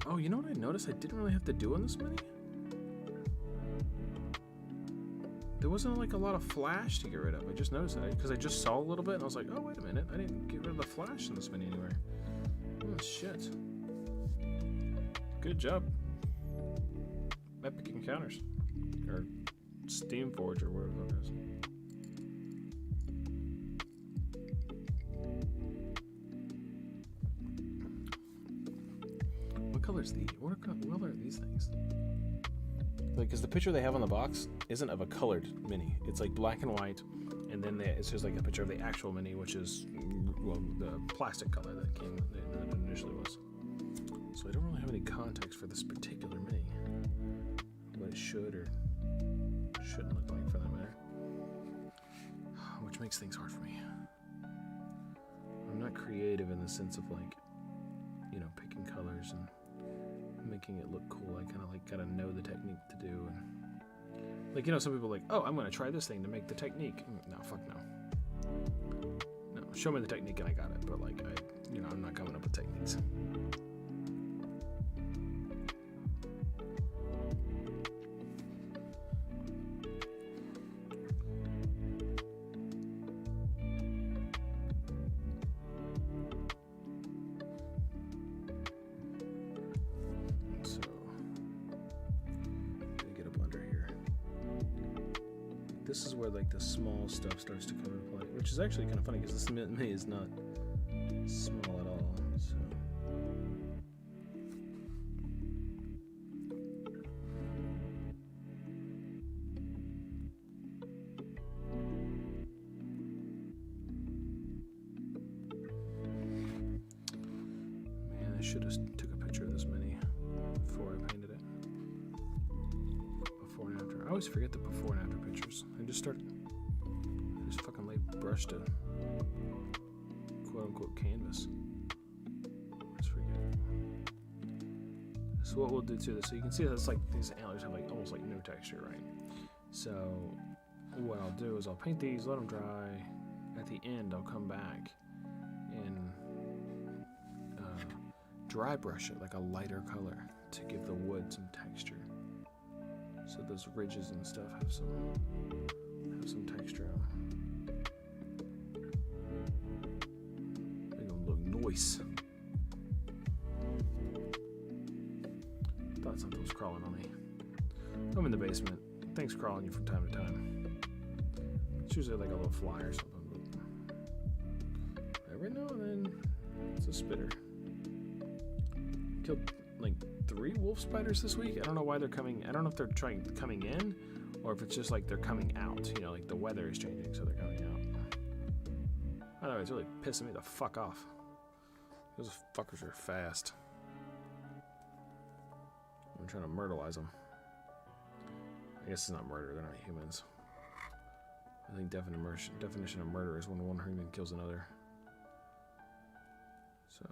Oh, you know what I noticed I didn't really have to do on this mini? There wasn't like a lot of flash to get rid of. I just noticed that because I just saw a little bit and I was like, oh, wait a minute. I didn't get rid of the flash in this mini anywhere. Oh, shit. Good job. Epic Encounters. Or Steamforge or whatever that is. What color are these things? Like, because the picture they have on the box isn't of a colored mini. It's like black and white, and then it's just like a picture of the actual mini, which is, well, the plastic color that it initially was. So I don't really have any context for this particular mini. What it should or shouldn't look like, for that matter. Which makes things hard for me. I'm not creative in the sense of, like, you know, picking colors and making it look cool. I kind of like gotta know the technique to do, and like, you know, some people are like, oh, I'm gonna try this thing to make the technique. No, fuck no. No, show me the technique and I got it. But like, I'm not coming up with techniques. This is where like the small stuff starts to come into play, which is actually kind of funny because this mini is not small at all. So man, I should have took a picture of this mini before I painted it. Before and after. I always forget the before and after pictures. I just fucking brushed it. quote-unquote canvas. Let's forget. So what we'll do too, so you can see that it's like these antlers have like almost like no texture, right? So what I'll do is I'll paint these, let them dry. At the end, I'll come back and dry brush it like a lighter color to give the wood some texture. So those ridges and stuff have some texture on them. They're gonna look nice. Thought something was crawling on me. I'm in the basement. Things crawl on you from time to time. It's usually like a little fly or something, but every now and then it's a spitter. Killed like 3 wolf spiders this week. I don't know why they're coming. I don't know if they're coming in or if it's just like they're coming out. You know, like the weather is changing, so they're coming out. I don't know, it's really pissing me the fuck off. Those fuckers are fast. I'm trying to myrtleize them. I guess it's not murder, they're not humans. I think definition of murder is when one human kills another. So,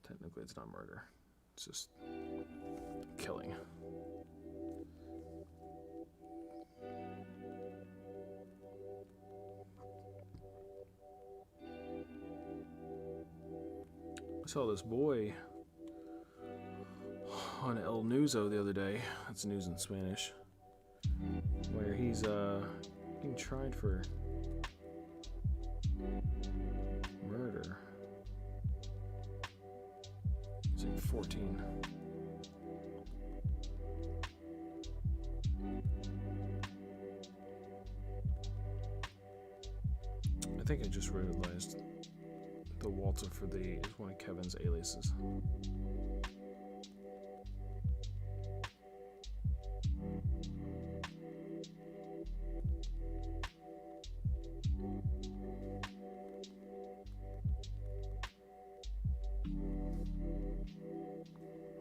technically it's not murder. It's just killing. I saw this boy on El Nuzo the other day. That's news in Spanish. Where he's being tried for murder. He's like 14. I think I just realized the Walter for the is one of Kevin's aliases.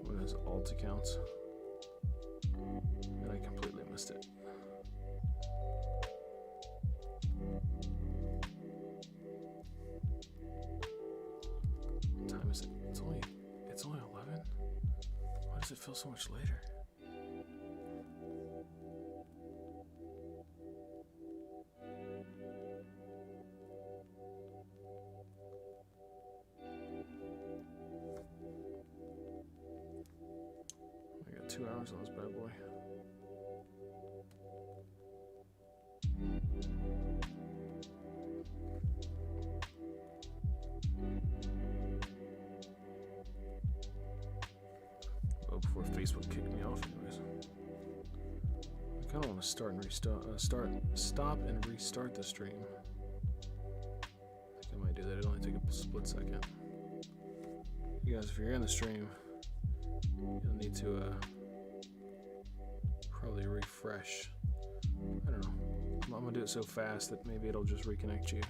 What is alt accounts? And I completely missed it. What time is it? It's only 11? Why does it feel so much later? I got 2 hours on this bad boy. Well, before Facebook kicked me off, anyways. I kind of want to stop and restart the stream. I think I might do that. It'll only take a split second. You guys, if you're in the stream, you'll need to probably refresh. I don't know. I'm gonna do it so fast that maybe it'll just reconnect you.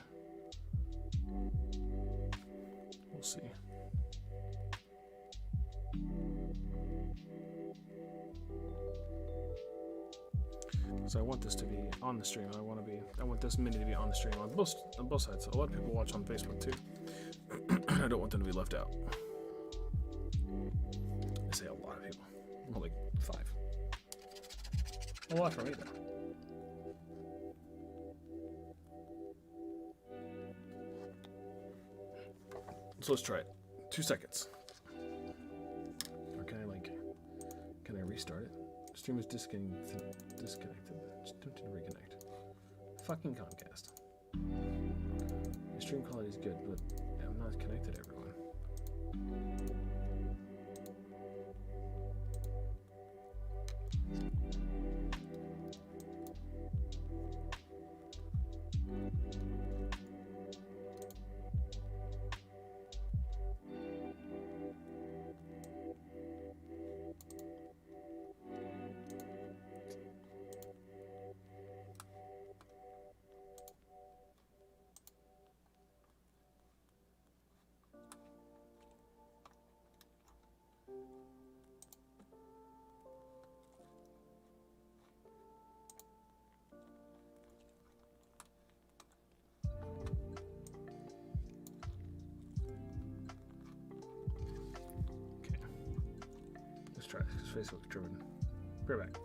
We'll see. So I want this to be on the stream. I want this mini to be on the stream on both sides. A lot of people watch on Facebook too. I don't want them to be left out. I say a lot of people. More like 5. A lot for me though. So let's try it. 2 seconds. Or can I restart it? The stream is disconnected. Just attempting to reconnect. Fucking Comcast. The stream quality is good, but I'm not connected, everyone. face looks driven. Be right back.